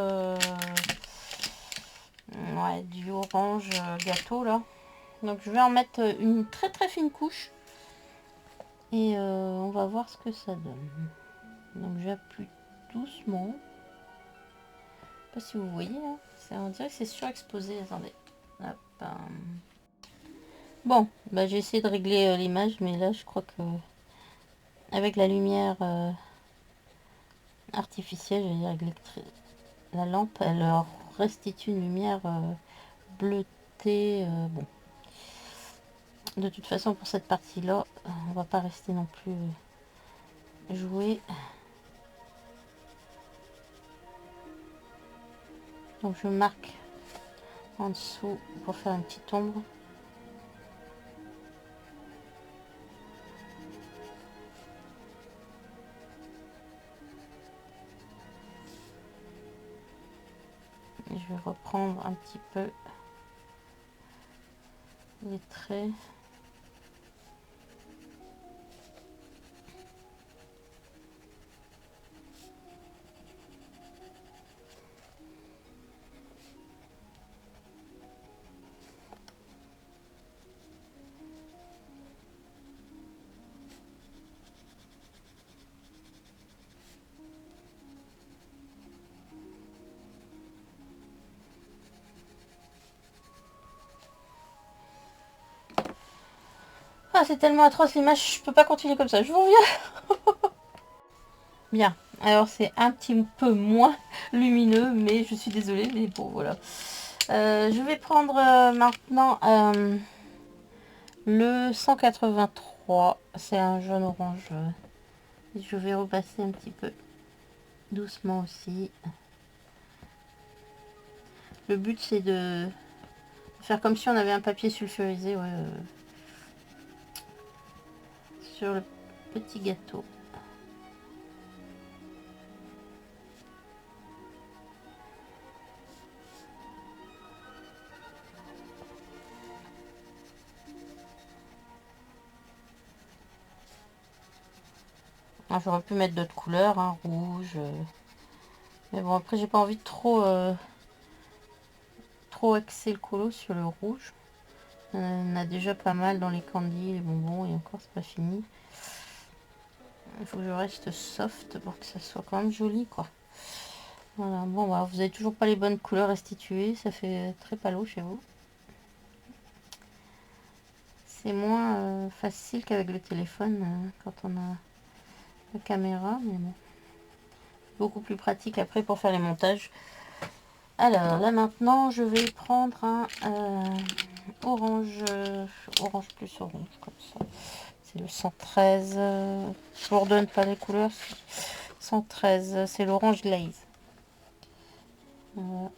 ouais, du orange gâteau là. Donc, je vais en mettre une très très fine couche. Et on va voir ce que ça donne. Donc, j'appuie doucement. Je sais pas si vous voyez, hein. On dirait que c'est surexposé. Attendez. Hop. Bon, bah, j'ai essayé de régler l'image, mais là, je crois que avec la lumière artificielle, la lampe, elle leur restitue une lumière bleutée. Bon, de toute façon, pour cette partie-là, on va pas rester non plus jouer. Donc, je marque en dessous pour faire une petite ombre. Et je vais reprendre un petit peu les traits. Ah, c'est tellement atroce l'image, je peux pas continuer comme ça, je vous reviens. Bien, alors c'est un petit peu moins lumineux, mais je suis désolée, mais bon, voilà. Je vais prendre maintenant le 183, c'est un jaune orange. Je vais repasser un petit peu doucement aussi. Le but c'est de faire comme si on avait un papier sulfurisé, ouais, sur le petit gâteau. Ah, j'aurais pu mettre d'autres couleurs, hein, rouge. Mais bon, après j'ai pas envie de trop axer le colo sur le rouge. On a déjà pas mal dans les candies, les bonbons, et encore c'est pas fini. Il faut que je reste soft pour que ça soit quand même joli, quoi. Voilà, bon, bah, vous avez toujours pas les bonnes couleurs restituées, ça fait très palo chez vous. C'est moins facile qu'avec le téléphone quand on a la caméra, mais bon. Beaucoup plus pratique après pour faire les montages. Alors là maintenant je vais prendre un orange, orange plus orange comme ça. C'est le 113. Je vous redonne pas les couleurs. 113, c'est l'orange glaze. Voilà.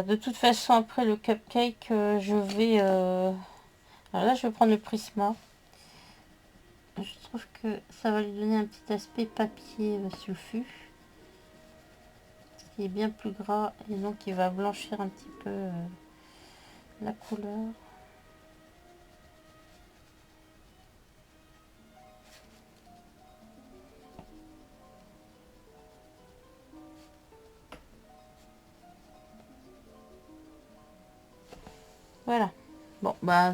De toute façon après le cupcake je vais alors là je vais prendre le Prisma. Je trouve que ça va lui donner un petit aspect papier sulfu, qui est bien plus gras et donc il va blanchir un petit peu la couleur. Voilà. Bon, bah,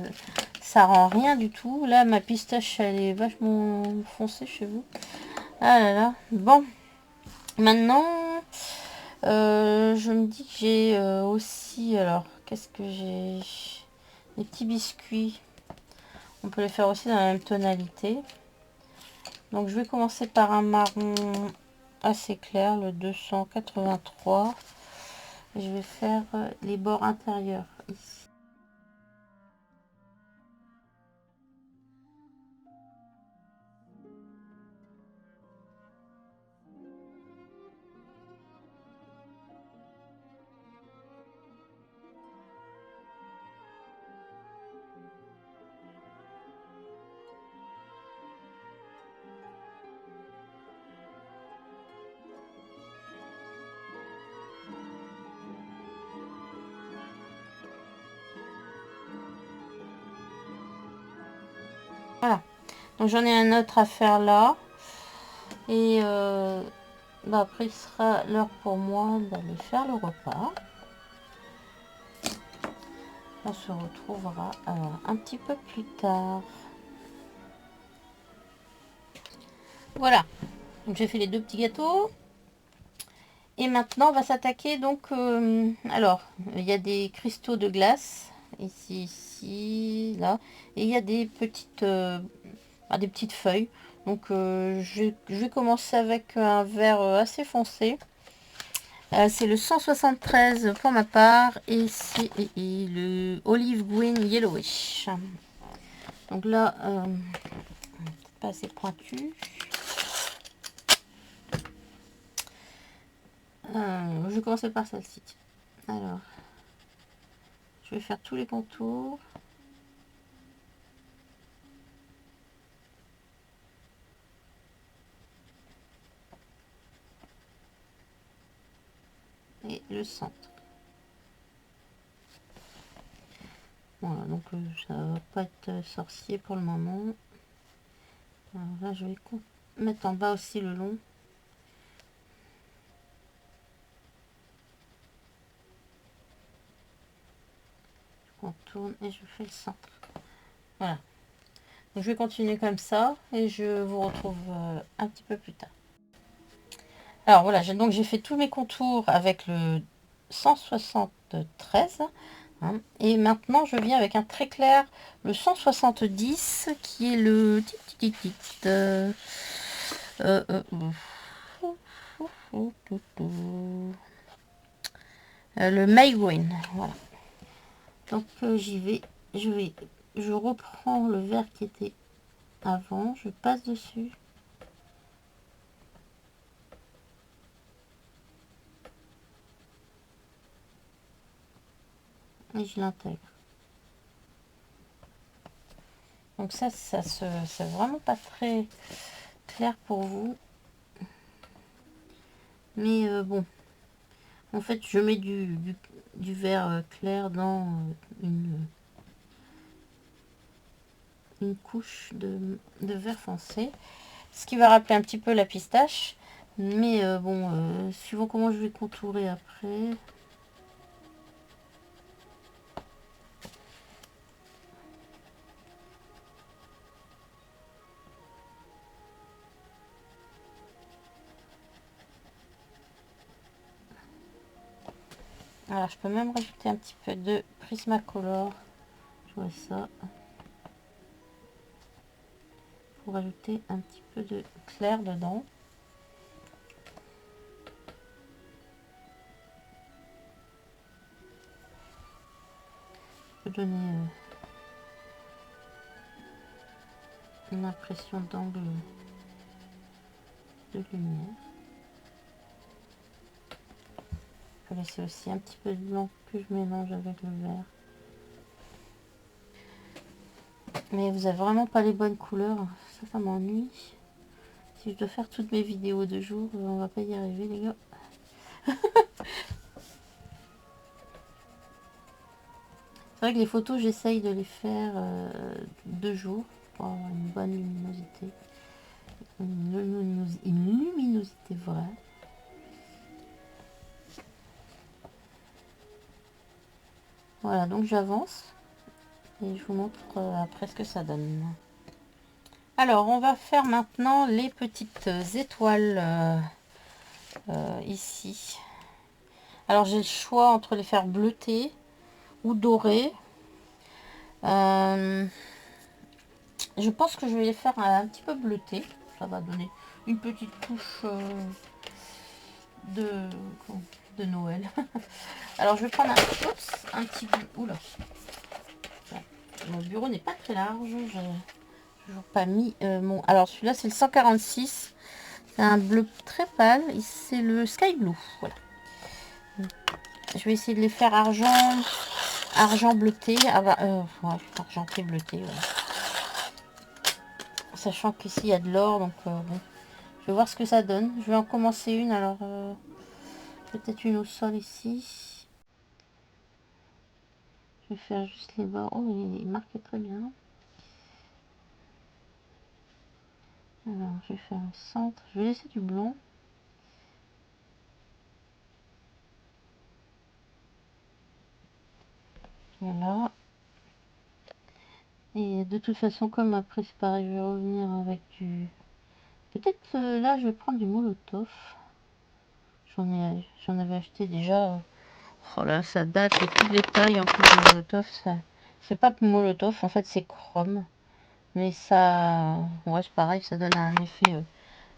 ça rend rien du tout. Là, ma pistache, elle est vachement foncée chez vous. Ah là là. Bon. Maintenant, je me dis que j'ai aussi... Alors, qu'est-ce que j'ai? Les petits biscuits. On peut les faire aussi dans la même tonalité. Donc, je vais commencer par un marron assez clair, le 283. Et je vais faire les bords intérieurs ici. Voilà. Donc j'en ai un autre à faire là. Et bah après il sera l'heure pour moi d'aller faire le repas. On se retrouvera un petit peu plus tard. Voilà. Donc j'ai fait les deux petits gâteaux. Et maintenant on va s'attaquer donc alors il y a des cristaux de glace ici, là, et il y a des petites feuilles. Donc je vais commencer avec un vert assez foncé. C'est le 173 pour ma part et c'est le olive green yellowish. Donc là, pas assez pointu. Je vais commencer par celle-ci. Alors, je vais faire tous les contours. le centre. Voilà, donc ça va pas être sorcier pour le moment. Alors là, je vais mettre en bas aussi le long. Je contourne et je fais le centre. Voilà. Donc je vais continuer comme ça et je vous retrouve un petit peu plus tard. Alors voilà, j'ai fait tous mes contours avec le 173. Hein, et maintenant je viens avec un très clair, le 170, qui est le le Maywin. Voilà. Donc j'y vais, je reprends le vert qui était avant, je passe dessus. Et je l'intègre. Donc ça c'est vraiment pas très clair pour vous. Mais bon, en fait, je mets du vert clair dans une couche de vert foncé. Ce qui va rappeler un petit peu la pistache. Mais bon, suivant comment je vais contourer après. Alors, je peux même rajouter un petit peu de Prismacolor. Je vois ça. Pour rajouter un petit peu de clair dedans. Je peux donner une impression d'angle de lumière. Je peux laisser aussi un petit peu de blanc que je mélange avec le vert. Mais vous avez vraiment pas les bonnes couleurs. Ça m'ennuie. Si je dois faire toutes mes vidéos de jour, on va pas y arriver, les gars. C'est vrai que les photos, j'essaye de les faire 2 jours pour avoir une bonne luminosité. Une luminosité vraie. Voilà, donc j'avance et je vous montre après ce que ça donne. Alors, on va faire maintenant les petites étoiles ici. Alors, j'ai le choix entre les faire bleuter ou doré. Je pense que je vais les faire un petit peu bleuté. Ça va donner une petite touche de Noël. Alors je vais prendre un petit bout. Oula. Mon bureau n'est pas très large. Je n'ai toujours pas mis mon. Alors celui-là c'est le 146. C'est un bleu très pâle. C'est le Sky Blue. Voilà. Je vais essayer de les faire argent bleuté. Ah bah, ouais, argenté bleuté. Voilà. Sachant qu'ici il y a de l'or, donc bon. Je vais voir ce que ça donne. Je vais en commencer une. Alors peut-être une au sol ici. Je vais faire juste les bords. Oh, il marque très bien. Alors, je vais faire un centre. Je vais laisser du blanc. Voilà. Et de toute façon, comme après c'est pareil, je vais revenir avec du... Peut-être là, je vais prendre du Molotov. J'en avais acheté déjà. Oh là, ça date. Les petits détails en plus de Molotov. Ça... C'est pas Molotov, en fait, c'est Chrome. Mais ça... Ouais, c'est pareil, ça donne un effet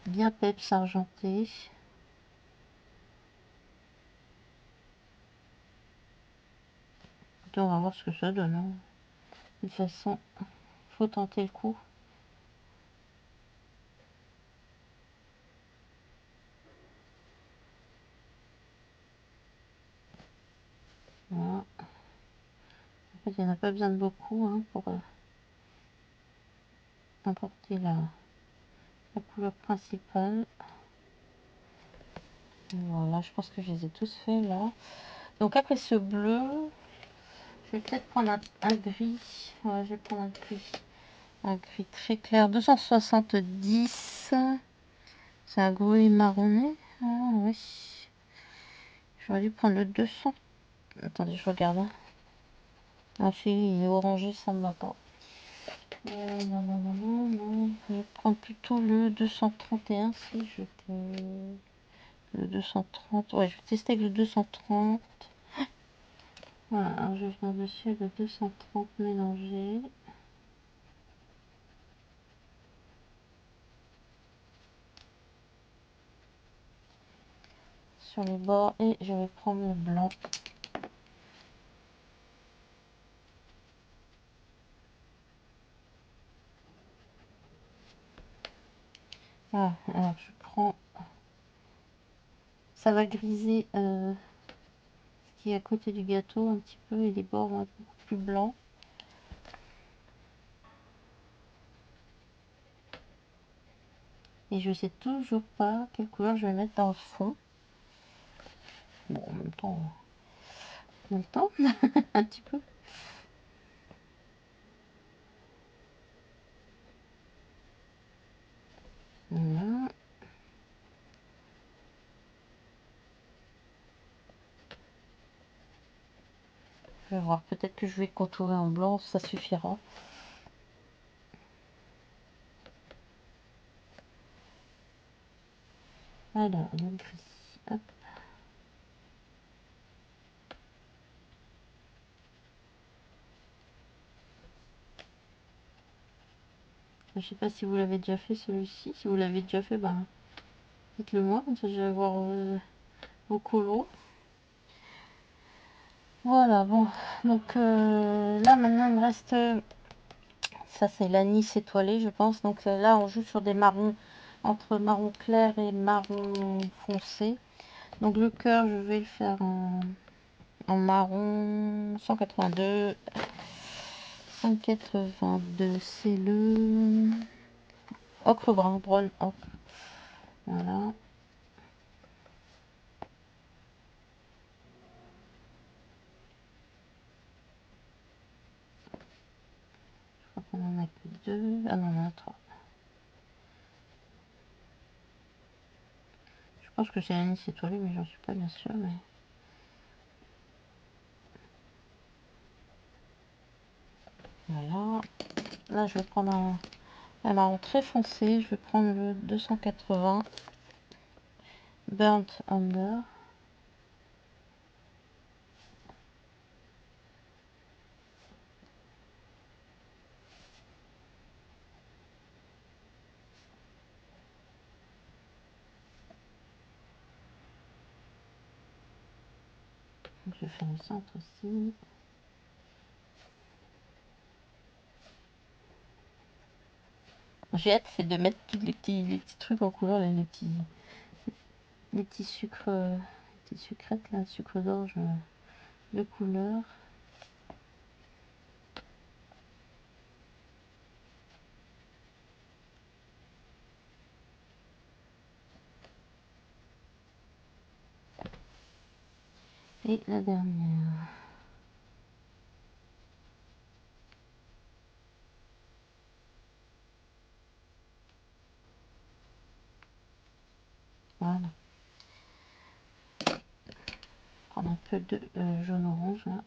bien peps argenté. On va voir ce que ça donne. Hein. De toute façon, faut tenter le coup. Voilà. En fait, il n'y en a pas besoin de beaucoup hein, pour apporter la couleur principale. Voilà, je pense que je les ai tous faits là. Donc après ce bleu, je vais peut-être prendre un gris. Ouais, je vais prendre un gris très clair. 270. C'est un gris marronné. Ah oui. J'aurais dû prendre le 200. Attendez, je regarde. Hein. Ah si, il est orangé, ça ne va pas. Non. Je vais prendre plutôt le 231 si je peux. Le 230. Ouais, je vais tester avec le 230. Voilà, alors je viens dessus avec le 230 mélangé. Sur les bords et je vais prendre le blanc. Voilà, alors je prends. Ça va griser ce qui est à côté du gâteau un petit peu et les bords vont être beaucoup plus blancs. Et je sais toujours pas quelle couleur je vais mettre dans le fond. Bon, en même temps, un petit peu. Voilà. Je vais voir, peut-être que je vais contourer en blanc, ça suffira. Alors, le gris. Hop. Je sais pas si vous l'avez déjà fait celui-ci. Si vous l'avez déjà fait, ben dites-le moi, comme ça je vais voir vos colos. Voilà, bon. Donc là maintenant il me reste. Ça c'est l'anis étoilé je pense. Donc là on joue sur des marrons entre marron clair et marron foncé. Donc le cœur je vais le faire en marron 182. 182 c'est le ocre brun, brown ocre. Voilà. Je crois qu'on en a que deux. Ah non, on en a trois. Je pense que c'est l'anis étoilé, mais j'en suis pas bien sûre. Mais... Voilà. Là, je vais prendre un marron très foncé. Je vais prendre le 280 Burnt Umber. Donc, je vais faire le centre aussi. J'ai hâte, c'est de mettre tous les petits trucs en couleur, les petits sucres, les petites sucrètes, là, sucre d'orge de couleur. Et la dernière. Voilà. Prendre un peu de jaune orange là.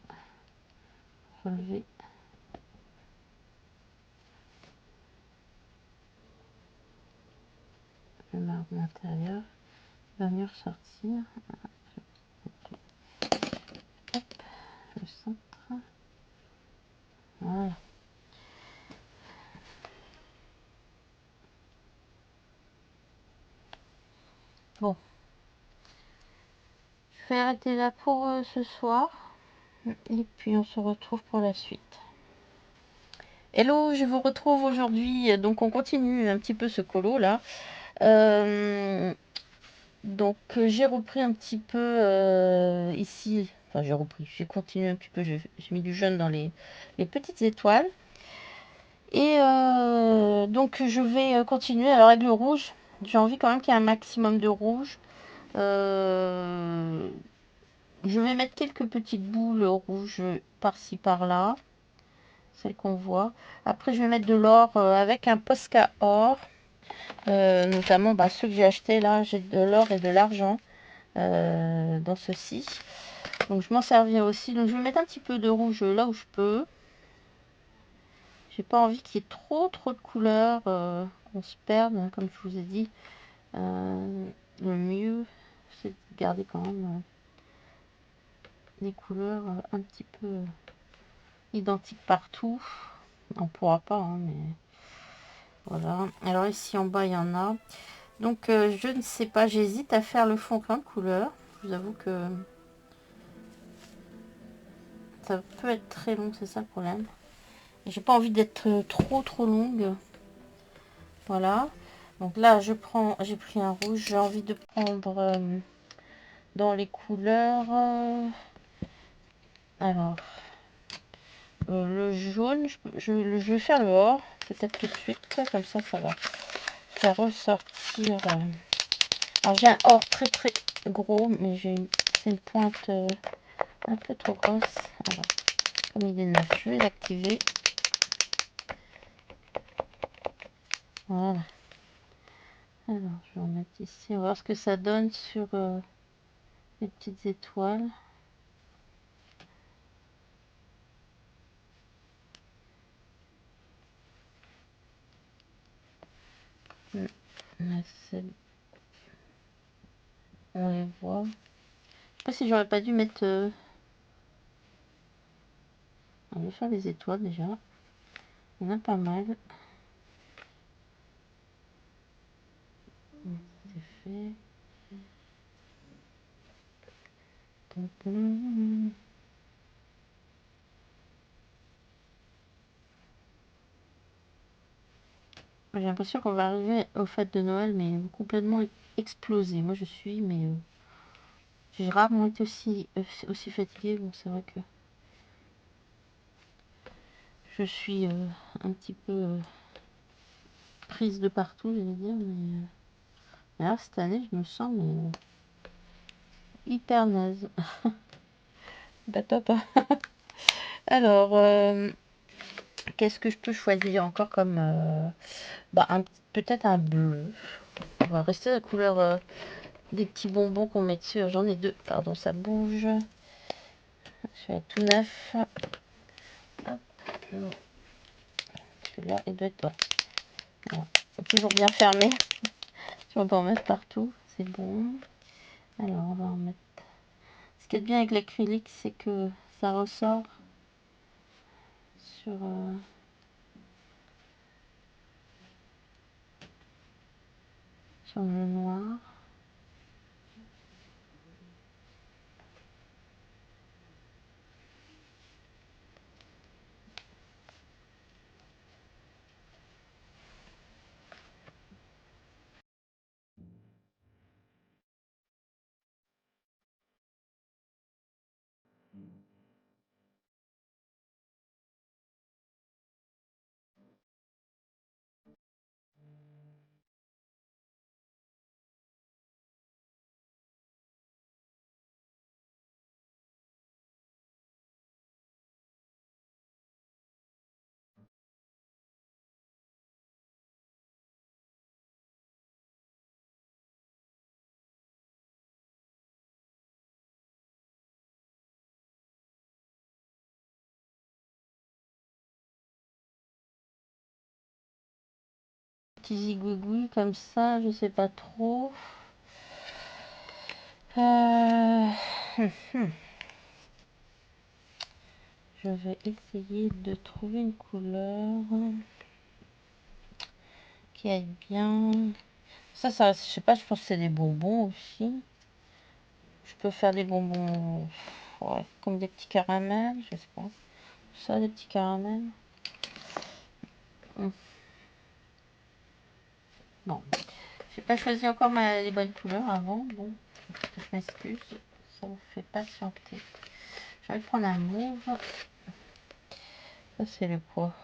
Relever. Le marbre intérieur. Va venir sortir. Hop, le centre. Voilà. Bon. Je vais arrêter là pour ce soir. Et puis on se retrouve pour la suite. Hello, je vous retrouve aujourd'hui. Donc on continue un petit peu ce colo là. Donc j'ai repris un petit peu ici. Enfin j'ai continué un petit peu. J'ai mis du jaune dans les petites étoiles. Et donc je vais continuer. Alors avec le rouge, j'ai envie quand même qu'il y ait un maximum de rouge. Je vais mettre quelques petites boules rouges par-ci par-là, celles qu'on voit. Après, je vais mettre de l'or avec un Posca or, notamment ceux que j'ai achetés là. J'ai de l'or et de l'argent dans ceci. Donc, je m'en servirai aussi. Donc, je vais mettre un petit peu de rouge là où je peux. J'ai pas envie qu'il y ait trop de couleurs, qu'on se perde, comme je vous ai dit. Le mieux, c'est de garder quand même des couleurs un petit peu identiques partout. On pourra pas, hein, mais voilà. Alors ici en bas, il y en a. Donc je ne sais pas, j'hésite à faire le fond plein de couleurs. Je vous avoue que ça peut être très long, c'est ça le problème. J'ai pas envie d'être trop longue. Voilà. Donc là, j'ai pris un rouge. J'ai envie de prendre dans les couleurs. Alors, le jaune, je vais faire le or, peut-être tout de suite, comme ça va faire ressortir. Alors j'ai un or très gros, mais c'est une pointe un peu trop grosse. Alors, comme il est neuf, je vais l'activer. Voilà. Alors, je vais en mettre ici. On va voir ce que ça donne sur les petites étoiles. Là, on les voit. Je sais pas si j'aurais pas dû mettre... On va faire les étoiles déjà. Il y en a pas mal. C'est fait. J'ai l'impression qu'on va arriver aux fêtes de Noël, mais complètement explosé. Moi, je suis, mais j'ai rarement été aussi fatiguée. Bon, c'est vrai que je suis un petit peu prise de partout, je vais dire, mais là, cette année, je me sens hyper naze. Bah top, hein. Alors, qu'est-ce que je peux choisir encore comme... peut-être un bleu. On va rester à la couleur des petits bonbons qu'on met dessus. J'en ai deux, pardon, ça bouge. Je vais être tout neuf. Hop. Celui-là, il doit être bon. Voilà. Toujours bien fermé. Si on peut en mettre partout, c'est bon. Alors, on va en mettre... Ce qui est bien avec l'acrylique, c'est que ça ressort sur... sur le noir. Petit zigouigoui comme ça, je sais pas trop. Je vais essayer de trouver une couleur qui aille bien. Ça, je sais pas, je pense que c'est des bonbons aussi. Je peux faire des bonbons, ouais, comme des petits caramels, je sais pas. Ça, des petits caramels. Bon, j'ai pas choisi encore les bonnes couleurs avant. Bon, je m'excuse, ça vous fait patienter. Je vais prendre un mauve. Ça, c'est le poids.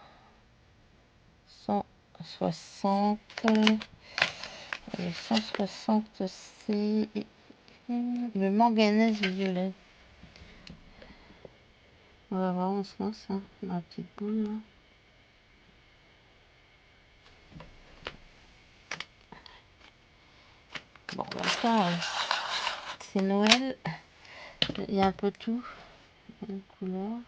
160. Et 160, c'est Le manganèse violet. On va voir, on se lance, hein, dans la petite boule là. Bon, bah, ça, c'est Noël. Il y a un peu tout. Une couleur.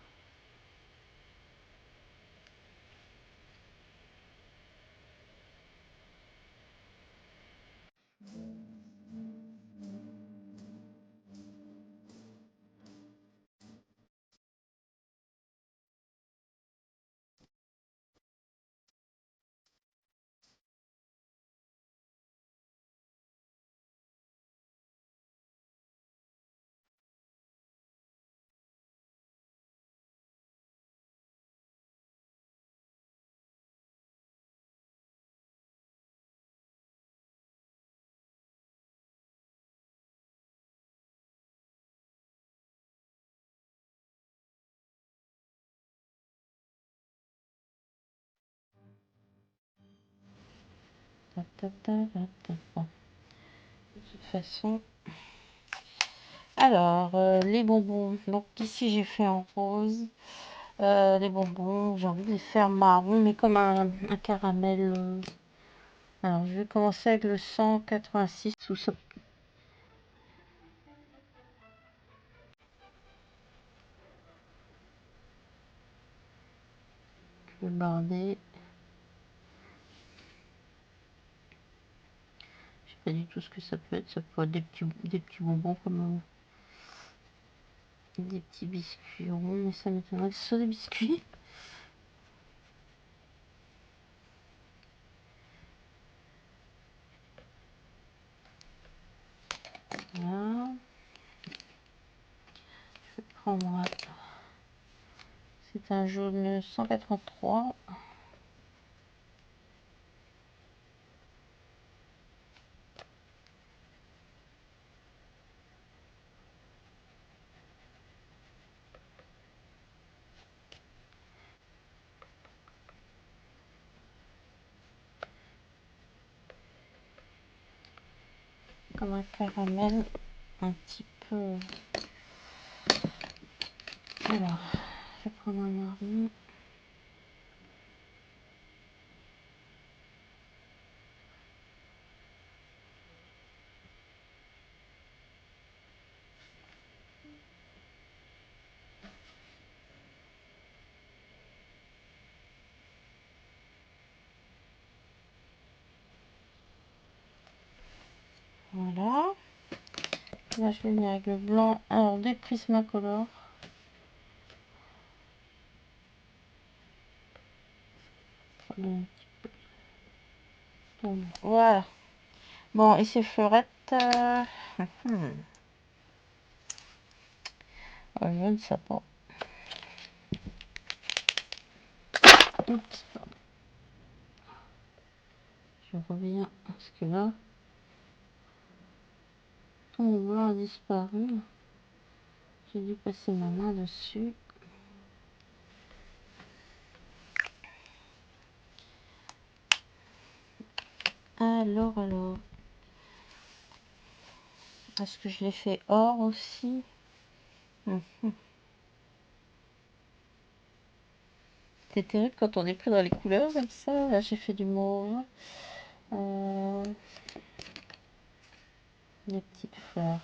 Bon. De toute façon. Alors, les bonbons. Donc ici j'ai fait en rose. Les bonbons, j'ai envie de les faire marron, mais comme un caramel. Alors, je vais commencer avec le 186 sous ce. Je vais border. Je sais pas du tout ce que ça peut être. Ça peut être des petits bonbons comme des petits biscuits ronds, mais ça m'étonnerait que ce soit des biscuits. Voilà. Je vais prendre. C'est un jaune 183. Comme un caramel un petit peu. Alors, je vais prendre un marron. Voilà. Là, je vais venir avec le blanc. Alors, des Prismacolor. Voilà. Bon, et ces fleurettes. Je ne sais pas. Oups. Je reviens parce que là, tout mon blanc a disparu. J'ai dû passer ma main dessus. Alors. Est-ce que je l'ai fait or aussi? C'est terrible quand on est pris dans les couleurs comme ça. Là, j'ai fait du mauve. Des petites fleurs.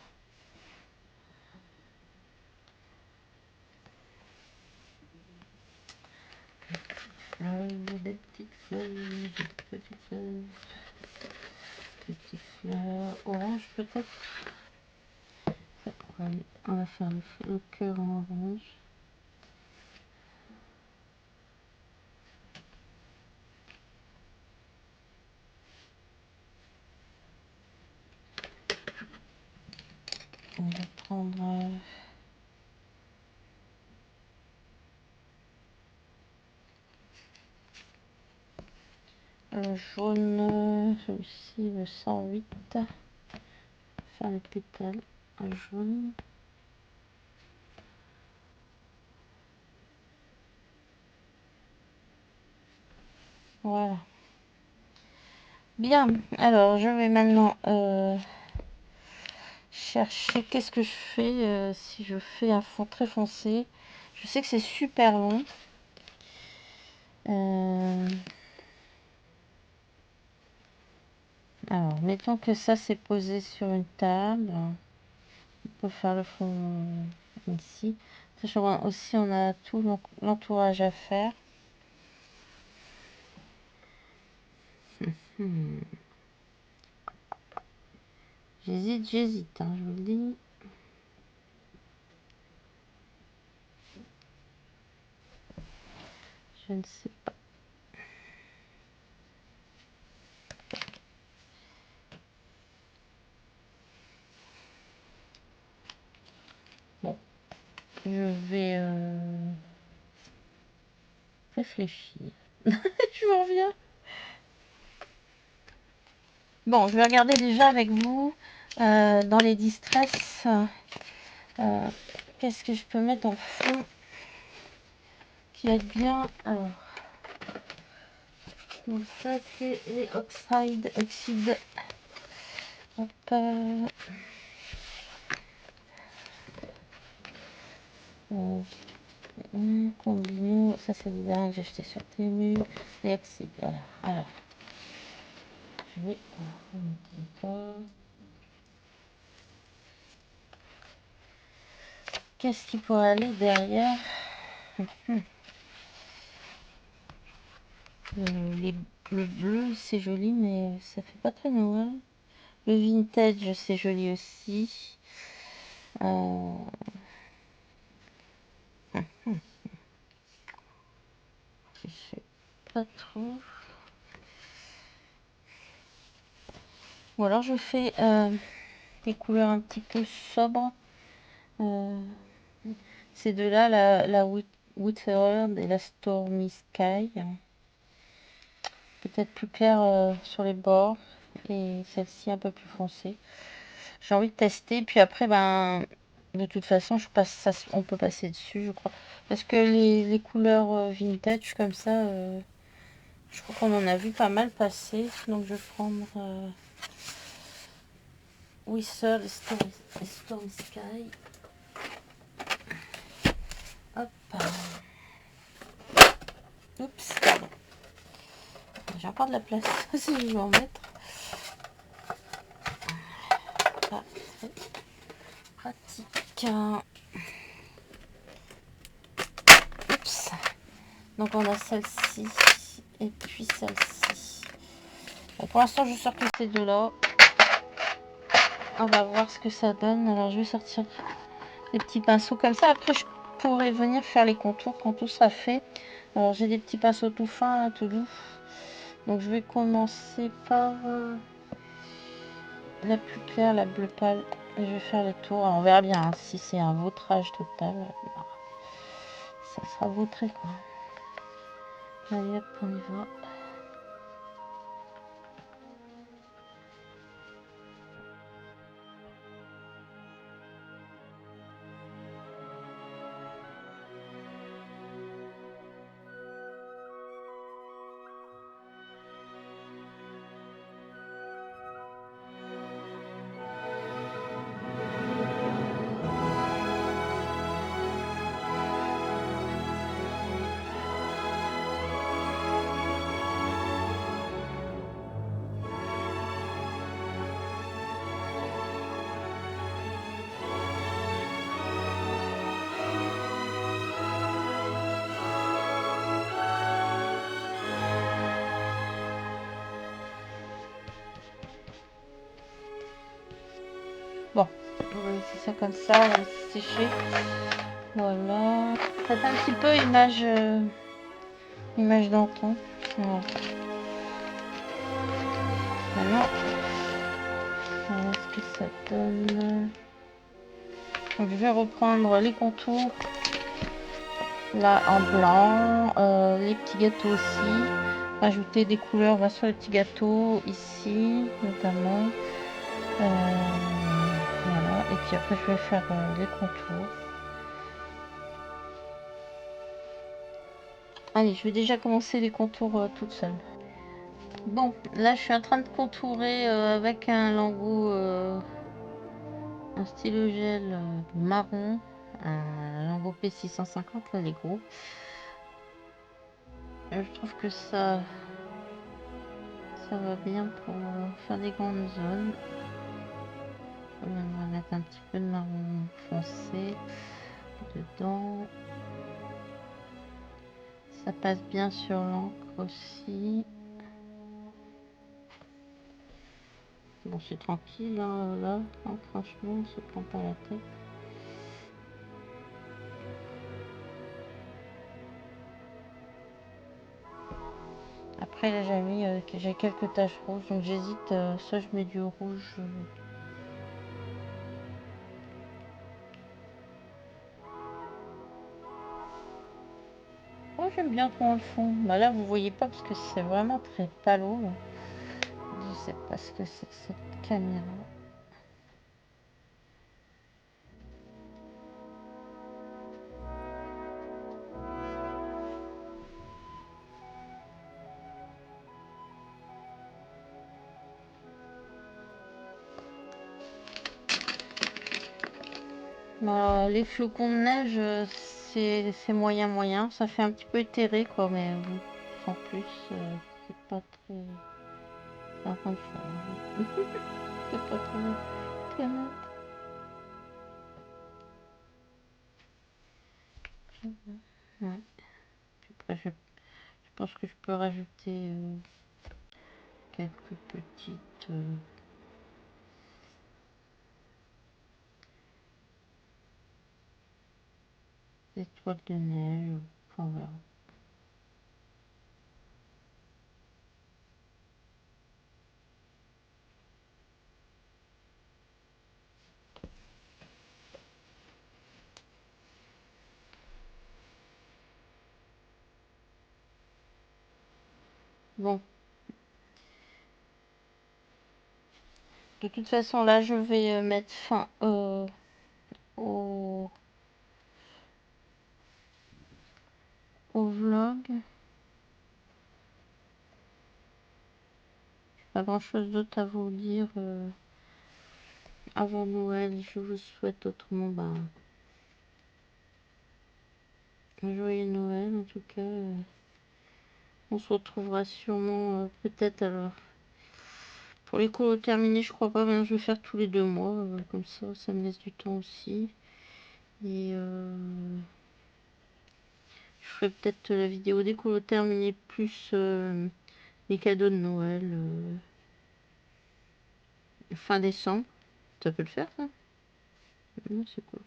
Des petites fleurs, des petites fleurs. Petites fleurs orange peut-être. On va faire le cœur en orange. On va prendre le jaune, celui-ci, le 108. Faire les pétales en jaune. Voilà. Bien, alors je vais maintenant chercher qu'est-ce que je fais si je fais un fond très foncé. Je sais que c'est super long. Alors, mettons que ça c'est posé sur une table. On peut faire le fond ici. Sachant aussi on a tout l'entourage à faire. J'hésite, hein, je vous le dis. Je ne sais pas. Bon, je vais réfléchir. Je vous reviens. Bon, je vais regarder déjà avec vous dans les distress. Qu'est-ce que je peux mettre en fond qui va être bien. Alors, donc ça c'est les oxyde. Hop. Combiner, ça c'est le dernier que j'ai acheté sur Temu. Les oxydes, voilà. Alors, je vais qu'est-ce qui pourrait aller derrière? Le bleu c'est joli mais ça fait pas très Noël. Le vintage c'est joli aussi. Je sais pas trop. Ou alors je fais des couleurs un petit peu sobres. Ces deux-là, la Woodford et la Stormy Sky. Peut-être plus clair sur les bords et celle-ci un peu plus foncée. J'ai envie de tester, puis après, ben, de toute façon, on peut passer dessus, je crois. Parce que les couleurs vintage comme ça, je crois qu'on en a vu pas mal passer. Donc je vais prendre Whistle et Stormy Sky. Hop. Oups, pardon. J'ai encore de la place si je veux en mettre. Pas très pratique. Oups. Donc on a celle-ci et puis celle-ci. Bon, pour l'instant je sors que ces deux-là. On va voir ce que ça donne. Alors je vais sortir des petits pinceaux comme ça. Après je pourrais venir faire les contours quand tout sera fait. Alors j'ai des petits pinceaux tout fins, tout doux. Donc je vais commencer par la plus claire, la bleu pâle. Et je vais faire les tours. Alors, on verra bien hein, si c'est un vautrage total. Ça sera vautré quoi. Allez hop, on y va. Bon, on va laisser ça comme ça, on va laisser sécher. Voilà. Ça fait un petit peu image d'antan. Voilà. Maintenant, on va voir ce que ça donne. Donc, je vais reprendre les contours. Là, en blanc. Les petits gâteaux aussi. Rajouter des couleurs sur les petits gâteaux. Ici, notamment. Voilà. Et puis après, je vais faire les contours. Allez, je vais déjà commencer les contours toute seule. Bon, là je suis en train de contourer avec un lingot un stylo gel marron, un Lambo P650, là les gros. Je trouve que ça va bien pour faire des grandes zones. On va mettre un petit peu de marron foncé dedans. Ça passe bien sur l'encre aussi. Bon, c'est tranquille, hein, là, hein, franchement, on se prend pas la tête. Après, là, j'ai quelques taches rouges, donc j'hésite, soit je mets du rouge. Moi, j'aime bien trop le fond. Bah là, vous voyez pas parce que c'est vraiment très palo. Je sais pas ce que c'est que cette caméra. Bah, les flocons de neige, c'est moyen. Ça fait un petit peu éthéré, quoi, mais bon, sans plus, c'est pas très. Par contre, c'est pas très net. Ouais. Après, je pense que je peux rajouter quelques petites étoiles de neige. Enfin, voilà. Bon. De toute façon, là, je vais mettre fin au vlog. Pas grand chose d'autre à vous dire avant Noël. Je vous souhaite autrement un joyeux Noël en tout cas. On se retrouvera sûrement peut-être alors. Pour les cours terminés, je crois pas. Maintenant, je vais faire tous les 2 mois. Comme ça me laisse du temps aussi. Et je ferai peut-être la vidéo des cours terminés plus les cadeaux de Noël fin décembre. Ça peut le faire, ça? C'est cool.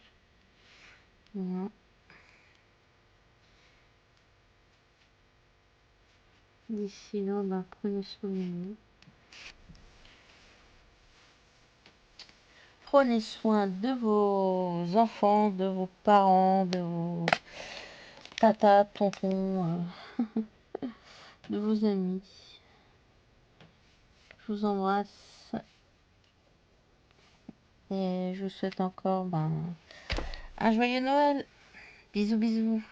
Voilà. D'ici là, prenez soin de vous. Prenez soin de vos enfants, de vos parents, de vos tatas, tontons, de vos amis. Je vous embrasse et je vous souhaite encore un joyeux Noël. Bisous, bisous.